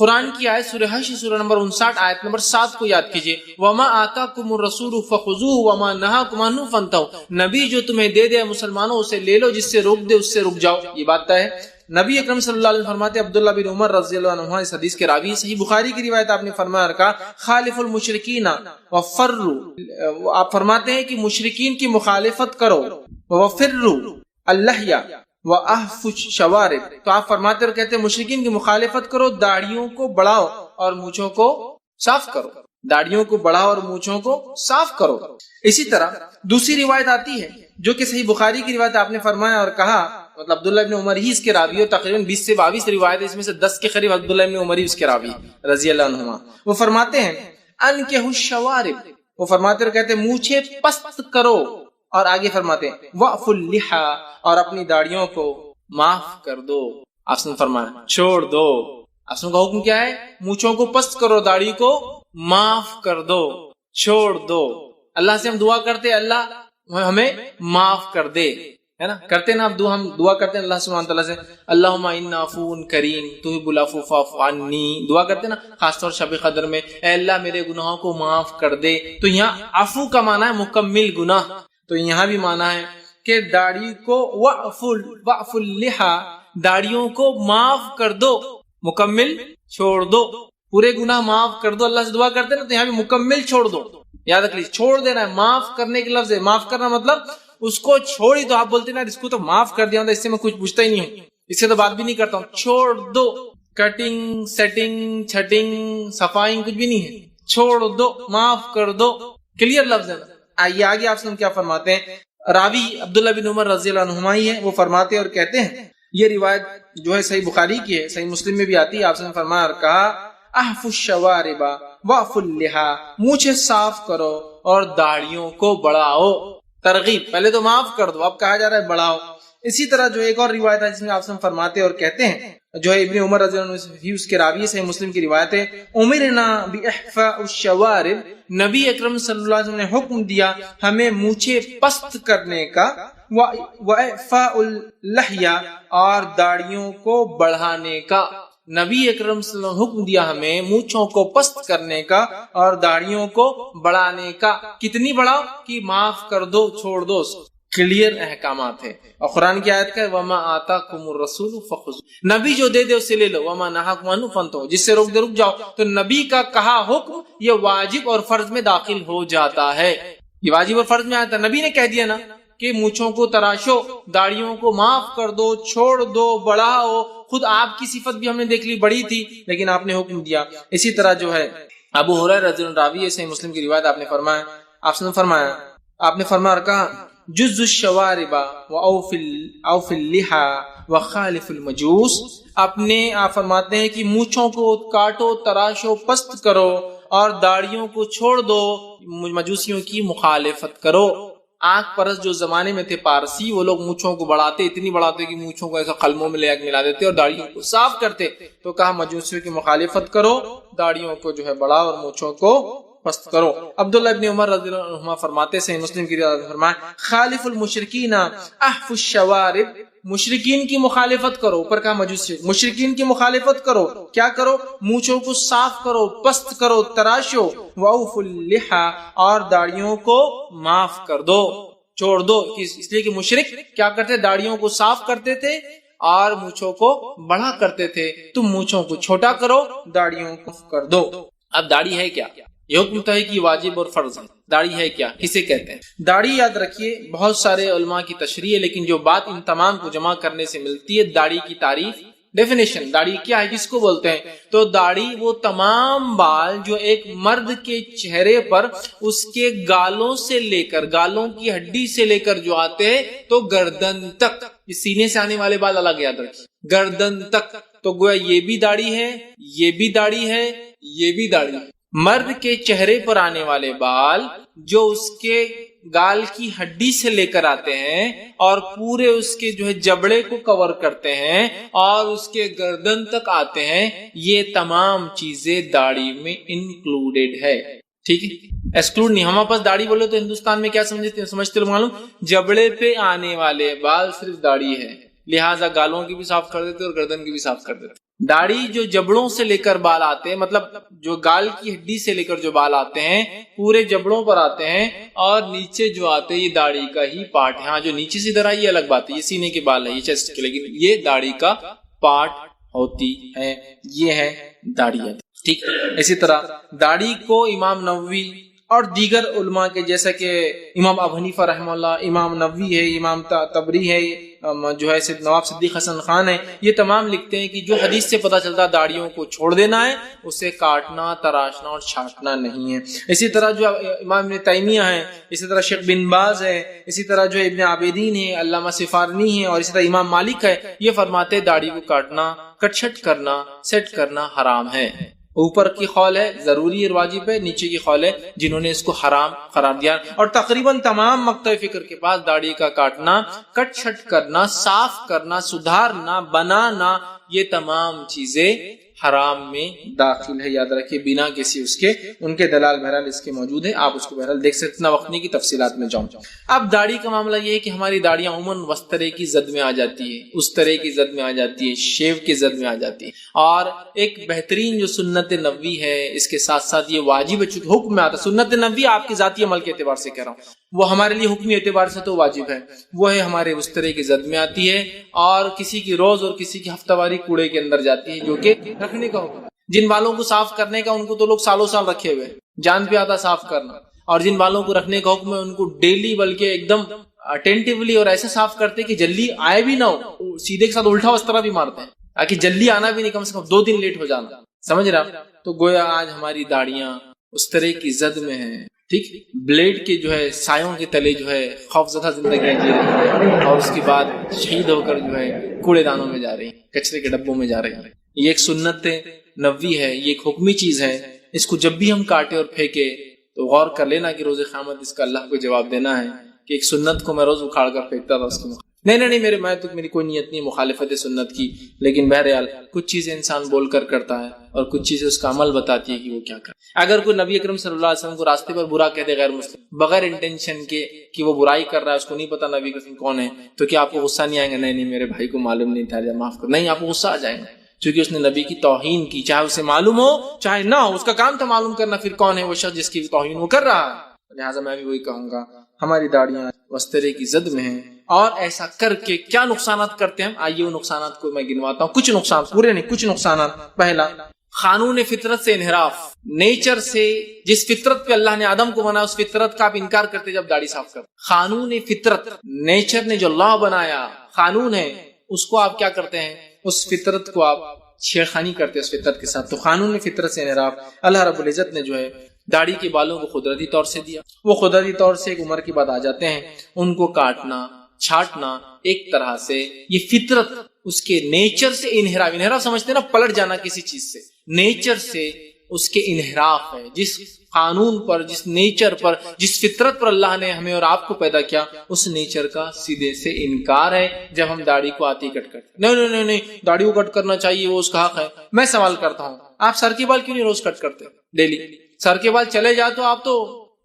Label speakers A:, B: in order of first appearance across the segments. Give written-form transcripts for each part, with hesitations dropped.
A: قرآن کی آیت سورہ حشر سورہ نمبر 59 آیت نمبر 7 کو یاد کیجئے، وَمَا آتَاكُمُ الرَّسُولُ فَخُذُوهُ وَمَا نَهَاكُمْ عَنْهُ فَانْتَهُوا، نبی جو تمہیں دے دے مسلمانوں اسے لے لو، جس سے روک دے اس سے رک جاؤ۔ یہ بات طے ہے۔ نبی اکرم صلی اللہ علیہ وسلم فرماتے، عبداللہ بن عمر رضی اللہ عنہ اس حدیث کے راوی، صحیح بخاری کی روایت، آپ نے فرمایا اور کہا خالف المشرکین وفروا، آپ فرماتے ہیں کہ مشرکین کی مخالفت کرو، وفروا اللحیہ وَأَحْفُ الشَّوَارِبَ، تو آپ فرماتے اور کہتے ہیں مشرکین کی مخالفت کرو، داڑھیوں کو بڑھاؤ اور مونچھوں کو صاف کرو، داڑھیوں کو بڑھاؤ اور مونچھوں کو صاف کرو۔ اسی طرح دوسری روایت آتی ہے جو کہ صحیح بخاری کی روایت، آپ نے فرمایا اور کہا، مطلب عبداللہ ابن عمر ہی اس کے راوی، اور تقریباً 20 سے 22 روایت، اس میں سے 10 کے قریب عبداللہ ابن عمر ہی اس کے راوی رضی اللہ عنہما۔ وہ فرماتے ہیں انکحوا الشوارب، وہ فرماتے اور کہتے ہیں مونچھیں پست کرو، اور آگے فرماتے ہیں وَأْفُوا اللِّحَىٰ، اور اپنی داڑھیوں کو معاف کر دو۔ آپ نے فرمایا چھوڑ دو۔ آپ کا حکم کیا ہے؟ مونچھوں کو پست کرو، داڑھی کو معاف کر دو، چھوڑ دو۔ اللہ سے ہم دعا کرتے اللہ ہمیں معاف کر دے، ہے نا، کرتے نا، اب ہم دعا کرتے ہیں اللہ سبحانہ تعالیٰ سے، اللہم انا عفو کریم تحب العفو فاعف عنی، دعا کرتے نا خاص طور شب قدر میں، اے اللہ میرے گناہوں کو معاف کر دے۔ تو یہاں عفو کا معنی ہے مکمل گناہ، تو یہاں بھی معنی ہے کہ داڑھی کو وَأْفُوا اللِّحَىٰ، داڑھیوں کو معاف کر دو، مکمل چھوڑ دو، پورے گناہ معاف کر دو۔ اللہ سے دعا کرتے نا، تو یہاں بھی مکمل چھوڑ دو، یاد رکھ لیجیے، چھوڑ دینا ہے، معاف کرنے کے لفظ ہے۔ معاف کرنا مطلب اس کو چھوڑ ہی، تو آپ بولتے نا اس کو تو معاف کر دیا ہوں، اس سے میں کچھ پوچھتا ہی نہیں ہوں، اس سے تو بات بھی نہیں کرتا ہوں، چھوڑ دو۔ کٹنگ، سیٹنگ، چھٹنگ، صفائنگ کچھ بھی نہیں ہے، چھوڑ دو، معاف کر دو، کلیئر لفظ ہے۔ آئیے آگے آپ سے کیا فرماتے ہیں، راوی عبداللہ بن عمر رضی اللہ عنہما ہی ہے، وہ فرماتے اور کہتے ہیں، یہ روایت جو ہے صحیح بخاری کی ہے، صحیح مسلم میں بھی آتی ہے، آپ سے فرمایا اور کہا احفوا الشوارب وَأْفُوا اللِّحَىٰ، مونچھیں صاف کرو اور داڑھیوں کو بڑھاؤ۔ ترغیب، پہلے تو معاف کر دو، اب کہا جا رہا ہے بڑھاؤ۔ اسی طرح جو ایک اور روایت ہے جس میں آپ سے فرماتے اور کہتے ہیں، جو ہے ابن عمر رضی اللہ عنہ ہی اس کے راوی، صحیح مسلم کی روایت ہے، امرنا باحفاء الشوارب، نبی اکرم صلی اللہ علیہ وسلم نے حکم دیا ہمیں مونچھیں پست کرنے کا، واعفاء اللحیہ، اور داڑھیوں کو بڑھانے کا۔ نبی اکرم صلی اللہ علیہ وسلم حکم دیا ہمیں مونچھوں کو پست کرنے کا اور داڑھیوں کو بڑھانے کا۔ کتنی بڑھاؤ؟ کہ معاف کر دو، چھوڑ دو، کلیئر احکامات ہے۔ اور قرآن کی آیت کا وما آتاکم الرسول فخذوہ، نبی جو دے دے اسے لے لو، وما نہاکم عنہ فانتہوا، جس سے روک دے رک جاؤ۔ تو نبی کا کہا حکم یہ واجب اور فرض میں داخل ہو جاتا ہے، یہ واجب اور فرض میں آتا ہے۔ نبی نے کہہ دیا نا کہ مونچھوں کو تراشو، داڑھیوں کو معاف کر دو، چھوڑ دو، بڑھاؤ۔ خود آپ کی صفت بھی ہم نے دیکھ لی بڑی تھی، لیکن آپ نے حکم دیا۔ اسی طرح جو ہے ابو ہریرہ رضی اللہ عنہ راوی ہے، صحیح مسلم کی روایت، آپ نے فرمایا آپ نے فرمایا اور کہا جز الشوارب واوف اللحى وخالف المجوس، اپنے آپ فرماتے ہیں کہ مونچھوں کو کاٹو، تراشو، پست کرو، اور داڑھیوں کو چھوڑ دو، مجوسیوں کی مخالفت کرو۔ آنکھ پرست جو زمانے میں تھے پارسی، وہ لوگ مونچھوں کو بڑھاتے، اتنی بڑھاتے کہ مونچھوں کو ایسا قلموں میں لے ملا دیتے اور داڑھیوں کو صاف کرتے۔ تو کہا مجوسیوں کی مخالفت کرو، داڑھیوں کو جو ہے بڑھاؤ اور مونچھوں کو پست کرو۔ عبداللہ ابن عمر رضی اللہ عنہما فرماتے ہیں، مسلم کی روایت فرمایا خالف المشرکین احفوا الشوارب، مشرکین کی مخالفت کرو، اوپر کہا مجوسی، مشرکین کی مخالفت کرو، کیا کرو؟ مونچھوں کو صاف کرو، پست کرو، تراشو، واوفوا اللحى، اور داڑھیوں کو معاف کر دو، چھوڑ دو۔ اس لیے کہ مشرک کیا کرتے؟ داڑھیوں کو صاف کرتے تھے اور مونچھوں کو بڑھا کرتے تھے۔ تم مونچھوں کو چھوٹا کرو، داڑھیوں کو کر دو۔ اب داڑھی ہے کیا؟ یہ حکم تو ہے کہ واجب اور فرض ہے۔ داڑھی ہے کیا؟ کسے کہتے ہیں؟ داڑھی یاد رکھیے، بہت سارے علماء کی تشریح ہے، لیکن جو بات ان تمام کو جمع کرنے سے ملتی ہے، داڑھی کی تعریف، ڈیفینیشن، داڑھی کیا ہے، کس کو بولتے ہیں؟ تو داڑھی وہ تمام بال جو ایک مرد کے چہرے پر اس کے گالوں سے لے کر، گالوں کی ہڈی سے لے کر جو آتے ہیں تو گردن تک، سینے سے آنے والے بال الگ یاد رکھیے، گردن تک، تو گویا یہ بھی داڑھی ہے، یہ بھی داڑھی ہے، یہ بھی داڑھی ہے۔ مرد کے چہرے پر آنے والے بال جو اس کے گال کی ہڈی سے لے کر آتے ہیں اور پورے اس کے جو ہے جبڑے کو کور کرتے ہیں اور اس کے گردن تک آتے ہیں، یہ تمام چیزیں داڑھی میں انکلوڈیڈ ہے، ٹھیک ہے، ایکسکلوڈ نہیں۔ ہمارے پاس داڑھی بولے تو ہندوستان میں کیا سمجھتے لوگ معلوم؟ جبڑے پہ آنے والے بال صرف داڑھی ہے، لہٰذا گالوں کی بھی صاف کر دیتے اور گردن کی بھی صاف کر دیتے۔ داڑھی جو جبڑوں سے لے کر بال آتے ہیں، مطلب جو گال کی ہڈی سے لے کر جو بال آتے ہیں پورے جبڑوں پر آتے ہیں، اور نیچے جو آتے ہیں یہ داڑھی کا ہی پارٹ ہے. ہاں جو نیچے سے ادھر آئی یہ الگ بات ہے، یہ سینے کے بال ہے، یہ چیسٹ کے، لیکن یہ داڑھی کا پارٹ ہوتی ہے. یہ ہے داڑھی. ٹھیک. اسی طرح داڑھی کو امام نووی اور دیگر علماء کے، جیسا کہ امام ابو حنیفہ رحمہ اللہ، امام نووی ہے، امام تبری ہے، جو ہے نواب صدیق حسن خان ہے، یہ تمام لکھتے ہیں کہ جو حدیث سے پتہ چلتا داڑھیوں کو چھوڑ دینا ہے، اسے کاٹنا، تراشنا اور چھاٹنا نہیں ہے. اسی طرح جو امام ابن تیمیہ ہے، اسی طرح شیخ بن باز ہے، اسی طرح جو ابن عابدین ہے، علامہ سفارنی ہے، اور اسی طرح امام مالک ہے، یہ فرماتے داڑھی کو کاٹنا، کٹ چھٹ کرنا، سیٹ کرنا حرام ہے. اوپر کی قول ہے ضروری اور واجب ہے، نیچے کی قول ہے جنہوں نے اس کو حرام قرار دیا. اور تقریباً تمام مکتب فکر کے پاس داڑھی کا کاٹنا، کٹ چھٹ کرنا، صاف کرنا، سدھارنا، بنانا، یہ تمام چیزیں حرام میں داخل ہے. یاد رکھیے بنا کسی اس کے، ان کے دلال بہرحال اس کے موجود ہے، آپ اس کو بہرحال دیکھ سکتے. اتنا وقت نہیں کی تفصیلات میں جاؤں. اب داڑھی کا معاملہ یہ ہے کہ ہماری داڑیاں عموماً وسطرے کی زد میں آ جاتی ہے، اس طرح کی زد میں آ جاتی ہے، شیو کی زد میں آ جاتی ہے. اور ایک بہترین جو سنت نبوی ہے اس کے ساتھ ساتھ یہ واجب ہے، چونکہ حکم میں آتا ہے. سنت نبوی آپ کی ذاتی عمل کے اعتبار سے کہہ رہا ہوں، وہ ہمارے لیے حکمی اعتبار سے تو واجب ہے، وہ ہے ہمارے اس طرح کی زد میں آتی ہے، اور کسی کی روز اور کسی کی ہفتہ واری کوڑے کے اندر جاتی ہے، جو کہ رکھنے کا حکم. جن بالوں کو صاف کرنے کا ان کو تو لوگ سالوں سال رکھے ہوئے، جان پہ آتا صاف کرنا. اور جن بالوں کو رکھنے کا حکم ہے ان کو ڈیلی، بلکہ ایک دم اٹینٹیولی اور ایسے صاف کرتے کہ جلدی آئے بھی نہ ہو، سیدھے کے ساتھ الٹا وسترا بھی مارتے ہیں تاکہ جلدی آنا بھی نہیں، کم سے کم 2 دن لیٹ ہو جانا. سمجھ رہا؟ تو گویا آج ہماری داڑیاں اس طرح کی زد میں ہیں. ٹھیک. بلیڈ کے جو ہے سایوں کے تلے جو ہے خوفزدہ زندگیاں جی رہی ہیں، اور اس کے بعد شہید ہو کر جو ہے کوڑے دانوں میں جا رہی ہیں، کچرے کے ڈبوں میں جا رہی ہیں. یہ ایک سنت نبوی ہے، یہ ایک حکمی چیز ہے. اس کو جب بھی ہم کاٹے اور پھینکے تو غور کر لینا کہ روز قیامت اس کا اللہ کو جواب دینا ہے کہ ایک سنت کو میں روز اکھاڑ کر پھینکتا تھا، اس کی نہیں میری کوئی نیت نہیں مخالفت سنت کی، لیکن بہرحال کچھ چیزیں انسان بول کر کرتا ہے اور کچھ چیزیں اس کا عمل بتاتی ہے کہ وہ کیا کرے. اگر کوئی نبی اکرم صلی اللہ علیہ وسلم کو راستے پر برا کہہ دے غیر مسلم، بغیر انٹینشن کے کہ وہ برائی کر رہا ہے، اس کو نہیں پتا نبی اکرم کون ہے، تو کیا آپ کو غصہ نہیں آئے گا؟ نہیں میرے بھائی کو معلوم نہیں تھا، معاف کر. نہیں، آپ کو غصہ آ جائے گا، چونکہ اس نے نبی کی توہین کی، چاہے اسے معلوم ہو چاہے نہ ہو، اس کا کام تھا معلوم کرنا. پھر کون ہے وہ شخص جس کی توہین وہ کر رہا ہے؟ لہٰذا میں بھی وہی کہوں گا، ہماری داڑیاں وسطرے کی زد میں ہیں، اور ایسا کر کے کیا نقصانات کرتے ہیں. آئیے وہ نقصانات کو میں گنواتا ہوں، کچھ نقصان، پورے نہیں، کچھ نقصانات. پہلا، قانون فطرت سے انحراف. نیچر سے جس فطرت پہ اللہ نے آدم کو بنایا اس فطرت کا آپ انکار کرتے جب داڑھی صاف کرتے. قانون فطرت، نیچر نے جو اللہ بنایا قانون ہے، اس کو آپ کیا کرتے ہیں؟ اس فطرت کو آپ چھیڑخانی کرتے ہیں اس فطرت کے ساتھ. تو قانون فطرت سے انحراف. اللہ رب العزت نے جو ہے داڑھی کے بالوں کو قدرتی طور سے دیا، وہ قدرتی طور سے ایک عمر کے بعد آ جاتے ہیں. ان کو کاٹنا، چھاٹنا ایک طرح سے یہ فطرت، اس کے نیچر سے انحراف سمجھتے ہیں نا، پلٹ جانا کسی چیز سے، نیچر سے اس کے انحراف ہے. جس قانون پر، جس نیچر پر، جس فطرت پر اللہ نے ہمیں اور آپ کو پیدا کیا، اس نیچر کا سیدھے سے انکار ہے جب ہم داڑھی کو آتی کٹ کرتے. نہیں داڑھی کو کٹ کرنا چاہیے، وہ اس کا حق ہے. میں سوال کرتا ہوں، آپ سر کے بال کیوں نہیں روز کٹ کرتے ڈیلی؟ سر کے بال چلے جائے تو آپ تو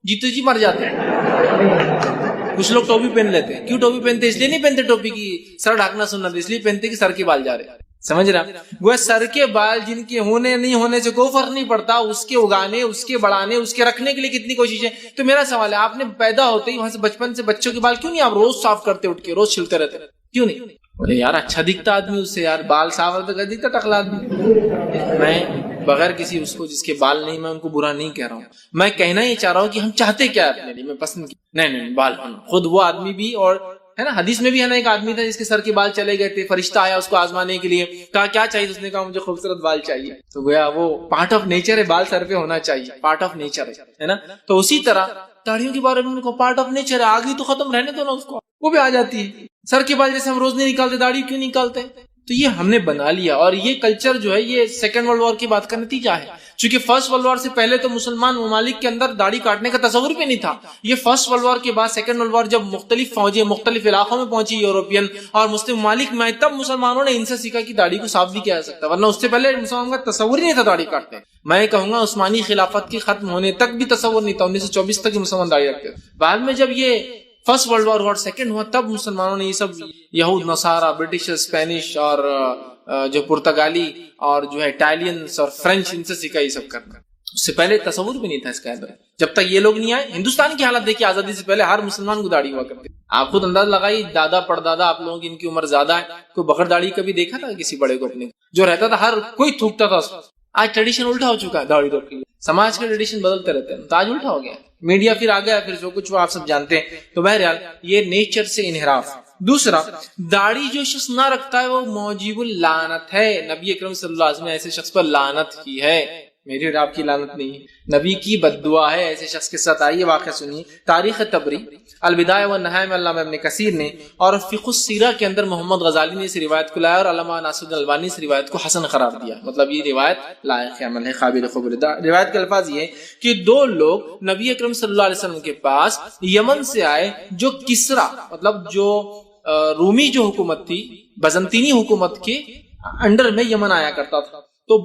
A: جیتے جی مر جاتے ہیں. کچھ لوگ ٹوپی پہن لیتے ہیں. کیوں ٹوپی پہنتے؟ اس لیے نہیں پہنتے ٹوپی کی سر ڈھانکنا سنت، اس لیے پہنتے کہ سر کے بال جا رہے. سمجھ رہا؟ وہ سر کے بال جن کے ہونے نہیں ہونے سے کوئی فرق نہیں پڑتا، اس کے اگانے، اس کے بڑھانے، اس کے رکھنے کے لیے کتنی کوششیں. تو میرا سوال ہے، آپ نے پیدا ہوتے ہی وہاں سے بچپن سے بچوں کے بال کیوں نہیں آپ روز صاف کرتے، اٹھ کے روز چھلتے رہتے؟ کیوں نہیں؟ بولے یار اچھا دکھتا آدمی اس سے، یار بال صاف رہتا دکھتا ٹکلا آدمی. میں بغیر کسی اس کو جس کے بال نہیں، میں ان کو برا نہیں کہہ رہا ہوں. میں کہنا یہ چاہ رہا ہوں کہ ہم چاہتے کیا اپنے لیے. میں پسند نہیں بال ہونا. خود وہ آدمی بھی، اور ہے نا حدیث میں بھی ہے نا، ایک آدمی تھا جس کے سر کے بال چلے گئے تھے، فرشتہ آیا اس کو آزمانے کے لیے، کہا کیا چاہیے؟ اس نے کہا مجھے خوبصورت بال چاہیے. تو گویا وہ پارٹ آف نیچر ہے، بال سر پہ ہونا چاہیے، پارٹ آف نیچر ہے نا. تو اسی طرح داڑھیوں کے بارے میں پارٹ آف نیچر ہے، آگے تو ختم رہنے دو نا اس کو، وہ بھی آ جاتی ہے. سر کے بال جیسے ہم روز نہیں نکالتے، داڑھی کیوں نکالتے؟ تو یہ ہم نے بنا لیا. اور یہ کلچر جو ہے یہ سیکنڈ ورلڈ وار کی بات کا نتیجہ ہے. چونکہ فرسٹ ورلڈ وار سے پہلے تو مسلمان ممالک کے اندر داڑھی کاٹنے کا تصور بھی نہیں تھا. یہ فرسٹ ورلڈ وار کے بعد سیکنڈ ورلڈ وار جب مختلف فوجیں مختلف علاقوں میں پہنچی یورپین اور مسلم ممالک میں، تب مسلمانوں نے ان سے سیکھا کہ داڑھی کو صاف بھی کیا جا سکتا، ورنہ اس سے پہلے مسلمانوں کا تصور ہی نہیں تھا داڑھی کاٹتے. میں کہوں گا عثمانی خلافت کی ختم ہونے تک بھی تصور نہیں تھا، 1924 تک مسلمان داڑھی رکھتے. بعد میں جب یہ فرسٹ ورلڈ وار اور سیکنڈ ہوا، تب مسلمانوں نے یہ سب یہود، نصارہ، برٹش، اسپینش اور جو پرتگالی اور جو ہے اٹالینس اور فرینچ ان سے سیکھا یہ سب کرنا. اس سے پہلے تصور بھی نہیں تھا اس کا. جب تک یہ لوگ نہیں آئے. ہندوستان کی حالت دیکھیے, آزادی سے پہلے ہر مسلمان کو داڑھی ہوا کرتی. آپ خود انداز لگائی, دادا پردادا آپ لوگوں کی ان کی عمر زیادہ ہے, کوئی بغیر داڑھی کبھی دیکھا تھا کسی بڑے کو اپنے جو رہتا تھا ہر کوئی تھوکتا تھا اس پر. آج ٹریڈیشن الٹا ہو چکا ہے داڑھی رکھی. سماج کے ٹریڈیشن بدلتے رہتے ہیں, تاج الٹا ہو گیا, میڈیا پھر آ گیا, پھر جو کچھ آپ سب جانتے ہیں. تو بہرحال یہ نیچر سے انحراف. دوسرا, داڑھی جو شخص نہ رکھتا ہے وہ موجب اللعنت ہے. نبی اکرم صلی اللہ علیہ وسلم نے ایسے شخص پر لعنت کی ہے. میری اور آپ کی لعنت نہیں ہے, نبی کی بد دعا ہے ایسے شخص کے ساتھ. آئیے واقعہ سنیے. تاریخ تبری, البدایہ والنہایہ میں علامہ ابن کثیر نے اور فقہ السیرہ کے اندر محمد غزالی نے اس روایت کو لایا اور علامہ ناصر الدین البانی اس روایت کو حسن قرار دیا. مطلب یہ روایت لائق عمل ہے, قابل قبول. روایت کے الفاظ یہ کہ دو لوگ نبی اکرم صلی اللہ علیہ وسلم کے پاس یمن سے آئے, جو کسرا مطلب جو رومی جو حکومت تھی, بزنطینی حکومت کے انڈر میں یمن آیا کرتا تھا. تو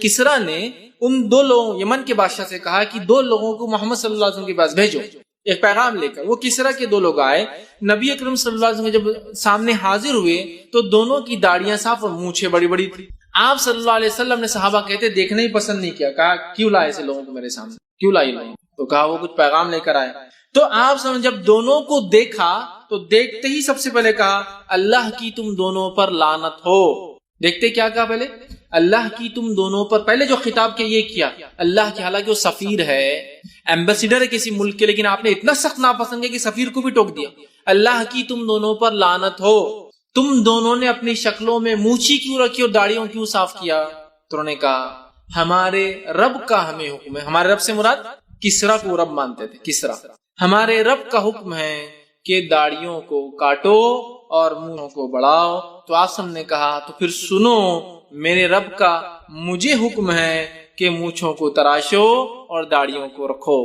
A: کسرا نے ان دو لوگوں, یمن کے بادشاہ سے کہا کہ دو لوگوں کو محمد صلی اللہ علیہ وسلم کے پاس بھیجو ایک پیغام لے کر. وہ کسرا کے دو لوگ آئے, نبی اکرم صلی اللہ علیہ وسلم جب سامنے حاضر ہوئے تو دونوں کی داڑیاں صاف اور مونچھیں بڑی بڑی تھی. آپ صلی اللہ علیہ وسلم نے صحابہ کہتے دیکھنا ہی پسند نہیں کیا. کہا کیوں لائے ایسے لوگوں کو میرے سامنے, کیوں لائے لوگوں؟ تو کہا وہ کچھ پیغام لے کر آئے. تو آپ جب دونوں کو دیکھا تو دیکھتے ہی سب سے پہلے کہا اللہ کی تم دونوں پر لعنت ہو. دیکھتے کیا کہا پہلے, اللہ کی تم دونوں پر. پہلے جو خطاب کیا یہ کیا اللہ کی, حالانکہ وہ سفیر ہے, ایمبیسیڈر ہے کسی ملک کے, لیکن آپ نے اتنا سخت ناپسند کیا کہ سفیر کو بھی ٹوک دیا. اللہ کی تم دونوں پر لعنت ہو, تم دونوں نے اپنی شکلوں میں مونچھی کیوں رکھی اور داڑیوں کیوں صاف کیا؟ تو انہوں نے کہا ہمارے رب کا ہمیں حکم ہے. ہمارے رب سے مراد کسرا کو رب مانتے تھے, کسرا. ہمارے رب کا حکم ہے کہ داڑیوں کو کاٹو اور منہوں کو بڑھاؤ. تو آسم نے کہا تو پھر سنو, میرے رب کا مجھے حکم ہے کہ مونچھوں کو تراشو اور داڑیوں کو رکھو.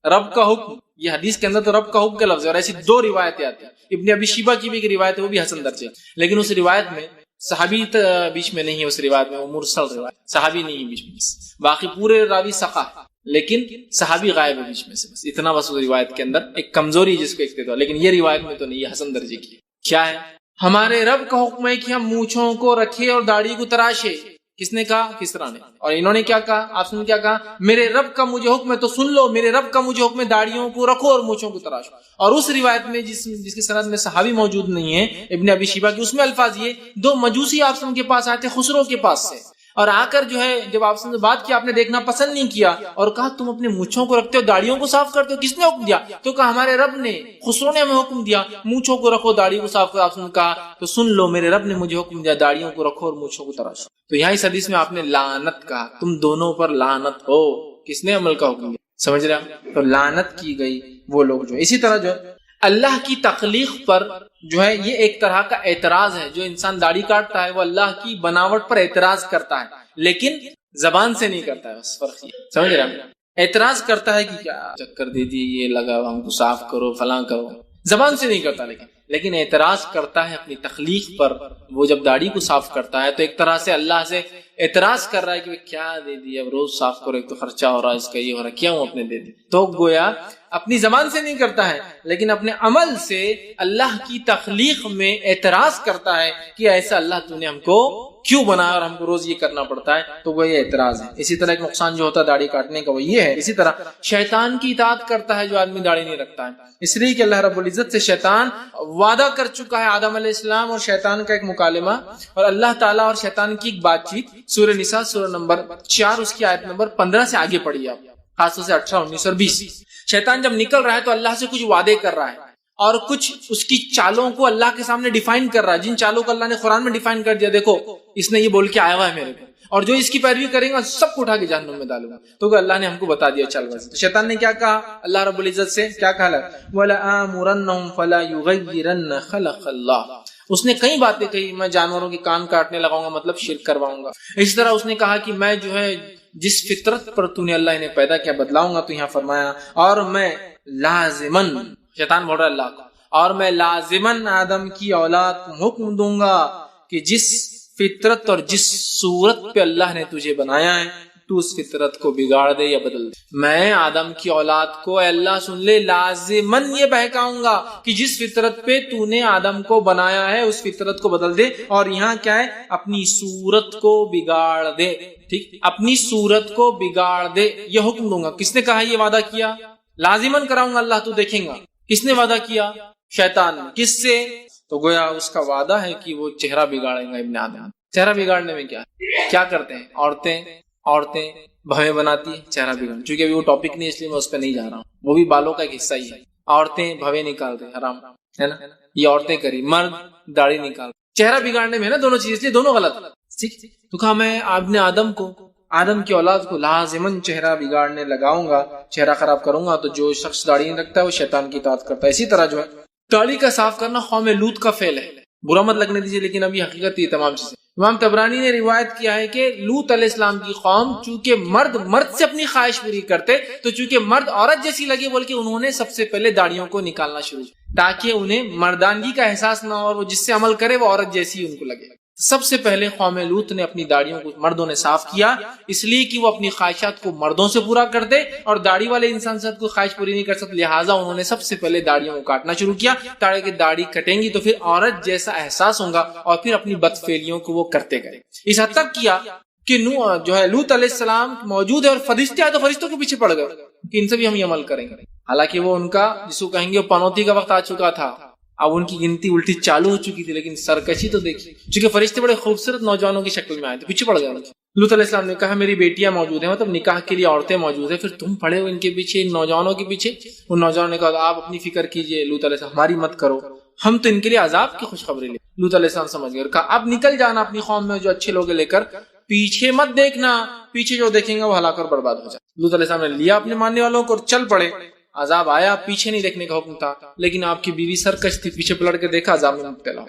A: رب کا حکم, یہ حدیث کے اندر تو رب کا حکم کا لفظ ہے, اور ایسی دو روایتیں آتی ہیں. ابن ابی شیبہ کی بھی ایک روایت ہے, وہ بھی حسن درجے, لیکن اس روایت میں صحابی بیچ میں نہیں ہے. اس روایت میں وہ مرسل روایت, صحابی نہیں ہے بیچ میں, باقی پورے راوی ثقہ, لیکن صحابی غائب ہے بیچ میں سے. بس اتنا بس روایت کے اندر ایک کمزوری جس کو ایک, لیکن یہ روایت میں تو نہیں ہے, حسن درجے کی. کیا ہے؟ ہمارے رب کا حکم ہے کہ ہم مونچھوں کو رکھے اور داڑھی کو تراشے. کس نے کہا؟ کسرا نے. اور انہوں نے کیا کہا؟ آپ نے کیا کہا؟ میرے رب کا مجھے حکم ہے, تو سن لو, میرے رب کا مجھے حکم ہے داڑھیوں کو رکھو اور مونچھوں کو تراشو. اور اس روایت میں جس کی سند میں صحابی موجود نہیں ہے, ابن ابی شیبہ کی, اس میں الفاظ یہ دو مجوسی آپ کے پاس آئے تھے خسرو کے پاس سے, اور آ کر جو ہے جب آپ سے بات کی آپ نے دیکھنا پسند نہیں کیا اور کہا تم اپنے مونچھوں کو رکھتے ہو داڑھیوں کو صاف کرتے ہو, کس نے حکم دیا؟ تو کہا ہمارے رب نے, خسرو نے ہمیں حکم دیا مونچھوں کو رکھو داڑھی کو صاف کرو. آپ نے کہا تو سن لو, میرے رب نے مجھے حکم دیا داڑھیوں کو رکھو اور مونچھوں کو تراشو. تو یہاں اس حدیث میں آپ نے لعنت کہا, تم دونوں پر لعنت ہو. کس نے عمل کا حکم دیا؟ سمجھ رہے ہیں؟ تو لعنت کی گئی وہ لوگ جو. اسی طرح جو اللہ کی تخلیق پر جو ہے یہ ایک طرح کا اعتراض ہے. جو انسان داڑھی کاٹتا ہے وہ اللہ کی بناوٹ پر اعتراض کرتا ہے, لیکن زبان سے نہیں کرتا ہے. بس فرق یہ, سمجھ رہے ہیں؟ اعتراض کرتا ہے کہ کیا چکر دے دی, یہ لگا ہم کو صاف کرو فلاں کرو, زبان سے نہیں کرتا, لیکن اعتراض کرتا ہے اپنی تخلیق پر. وہ جب داڑھی کو صاف کرتا ہے تو ایک طرح سے اللہ سے اعتراض کر رہا ہے کہ کیا دے دی, اب روز صاف کرو, ایک تو خرچہ ہو رہا ہے, اس کا یہ ہو رہا ہے, کیا ہوں اپنے دے دی. تو گویا اپنی زبان سے نہیں کرتا ہے, لیکن اپنے عمل سے اللہ کی تخلیق میں اعتراض کرتا ہے کہ ایسا اللہ تو نے ہم کو کیوں بنایا اور ہم کو روز یہ کرنا پڑتا ہے. تو وہ یہ اعتراض ہے. اسی طرح ایک نقصان جو ہوتا ہے داڑھی کاٹنے کا وہ یہ ہے. اسی طرح شیطان کی اطاعت کرتا ہے جو آدمی داڑھی نہیں رکھتا ہے, اس لیے کہ اللہ رب العزت سے شیطان وعدہ کر چکا ہے. آدم علیہ السلام اور شیطان کا ایک مکالمہ, اور اللہ تعالیٰ اور شیطان کی ایک بات چیت. سورہ نساء سورہ نمبر 4 اس کی آیت نمبر 15 سے آگے پڑھیے آپ, خاص طور سے 18, 19 اور 20. شیطان جب نکل رہا ہے تو اللہ سے کچھ وعدے کر رہا ہے اور کچھ اس کی چالوں کو اللہ کے سامنے ڈیفائن کر رہا ہے, جن چالوں کو اللہ نے قرآن میں ڈیفائن کر دیا. دیکھو اس نے یہ بول کے آیا ہوا ہے میرے کو, اور جو اس کی پیروی کریں گا سب کو اٹھا کے جہنم میں ڈالوں گا. تو اللہ نے ہم کو بتا دیا چل بس. تو شیطان نے کیا کہا اللہ رب العزت سے, کیا کہا؟ وَلَآمُرَنَّهُمْ فَلَا يُغَيِّرَنَّ خَلَقَ اللَّهِ. اس نے کئی باتیں کہی, میں جانوروں کے کان کاٹنے لگاؤں گا, مطلب شرک کرواؤں گا. اسی طرح اس نے کہا کہ میں جو ہے جس فطرت پر تو نے اللہ انہیں پیدا کیا بدلاؤں گا. تو یہاں فرمایا اور میں لازمن, شیطان بول رہا ہے اللہ کو, اور میں لازمن آدم کی اولاد کو حکم دوں گا کہ جس فطرت اور جس صورت پہ اللہ نے تجھے بنایا ہے تو اس فطرت کو بگاڑ دے یا بدل دے. میں آدم کی اولاد کو اے اللہ سن لے لازماً یہ بہکاؤں گا کہ جس فطرت پہ تو نے آدم کو بنایا ہے اس فطرت کو بدل دے. اور یہاں کیا ہے؟ اپنی صورت کو بگاڑ دے. ٹھیک، اپنی صورت کو بگاڑ دے، یہ حکم دوں گا. کس نے کہا؟ یہ وعدہ کیا لازماً کراؤں گا اللہ، تو دیکھیں گا. کس نے وعدہ کیا؟ شیطان نے. کس سے؟ تو گویا اس کا وعدہ ہے کہ وہ چہرہ بگاڑیں گا ابن آدم. چہرہ بگاڑنے میں کیا کرتے ہیں؟ عورتیں بھویں بناتی ہیں چہرہ بگاڑ. چونکہ ابھی وہ ٹاپک نہیں، اس لیے میں اس پہ نہیں جا رہا ہوں. وہ بھی بالوں کا ایک حصہ ہی ہے. عورتیں بھویں نکالتے ہیں، حرام ہے نا. یہ عورتیں کری، مرد داڑھی نکالتے. چہرہ بگاڑنے میں ہے نا دونوں چیز، اس لیے دونوں غلط. ٹھیک، تو کہا میں ابن آدم کی اولاد کو لازماً چہرہ بگاڑنے لگاؤں گا، چہرہ خراب کروں گا. تو جو شخص داڑھی نہیں رکھتا ہے وہ شیطان کی اطاعت کرتا ہے. اسی طرح جو ہے داڑھی کا صاف کرنا قوم لوط کا فعل ہے. برا مت لگنے دیجیے، لیکن ابھی حقیقت یہ تمام چیزیں. امام طبرانی نے روایت کیا ہے کہ لوط علیہ السلام کی قوم چونکہ مرد سے اپنی خواہش پوری کرتے، تو چونکہ مرد عورت جیسی لگے بول کے انہوں نے سب سے پہلے داڑھیوں کو نکالنا شروع کیا تاکہ انہیں مردانگی کا احساس نہ ہو اور وہ جس سے عمل کرے وہ عورت جیسی ان کو لگے. سب سے پہلے قوم لوط نے اپنی داڑھیوں کو مردوں نے صاف کیا، اس لیے کہ وہ اپنی خواہشات کو مردوں سے پورا کر دے، اور داڑھی والے انسان سے کوئی خواہش پوری نہیں کر سکتے. لہٰذا انہوں نے سب سے پہلے داڑھیوں کو کاٹنا شروع کیا تاکہ داڑھی کٹیں گی تو پھر عورت جیسا احساس ہوگا اور پھر اپنی بدفعلیوں کو وہ کرتے گئے. اس حد تک کیا کہ جو ہے لوط علیہ السلام موجود ہے اور فرشتے آئے تو فرشتوں کے پیچھے پڑ گئے کہ ان سے بھی ہم یہ عمل کریں گے. حالانکہ وہ ان کا جس کو کہیں گے پنوتی کا وقت آ چکا تھا، اب ان کی گنتی الٹی چالو ہو چکی تھی، لیکن سرکشی تو دیکھی. چونکہ فرشتے بڑے خوبصورت نوجوانوں کی شکل میں آئے تھے، پیچھے پڑ گئے. لوط علیہ السلام نے کہا میری بیٹیاں موجود ہیں، مطلب نکاح کے لیے عورتیں موجود ہیں، پھر تم پڑے ہو ان کے پیچھے، ان نوجوانوں کے پیچھے. ان نوجوانوں نے کہا آپ اپنی فکر کیجئے لوط علیہ السلام، ہماری مت کرو، ہم تو ان کے لیے عذاب کی خوشخبری لیں. لوط علیہ السلام سمجھ گئے اور کہا اب نکل جانا اپنی قوم میں جو اچھے لوگ لے کر، پیچھے مت دیکھنا، پیچھے جو دیکھیں گے وہ ہلاک اور برباد ہو جائے. لوط علیہ السلام نے لیا اپنے ماننے والوں کو اور چل پڑے. عذاب آیا، پیچھے نہیں دیکھنے کا حکم تھا، لیکن آپ کی بیوی سرکش تھی، پیچھے پلٹ کے دیکھا عذاب میں مبتلا ہو.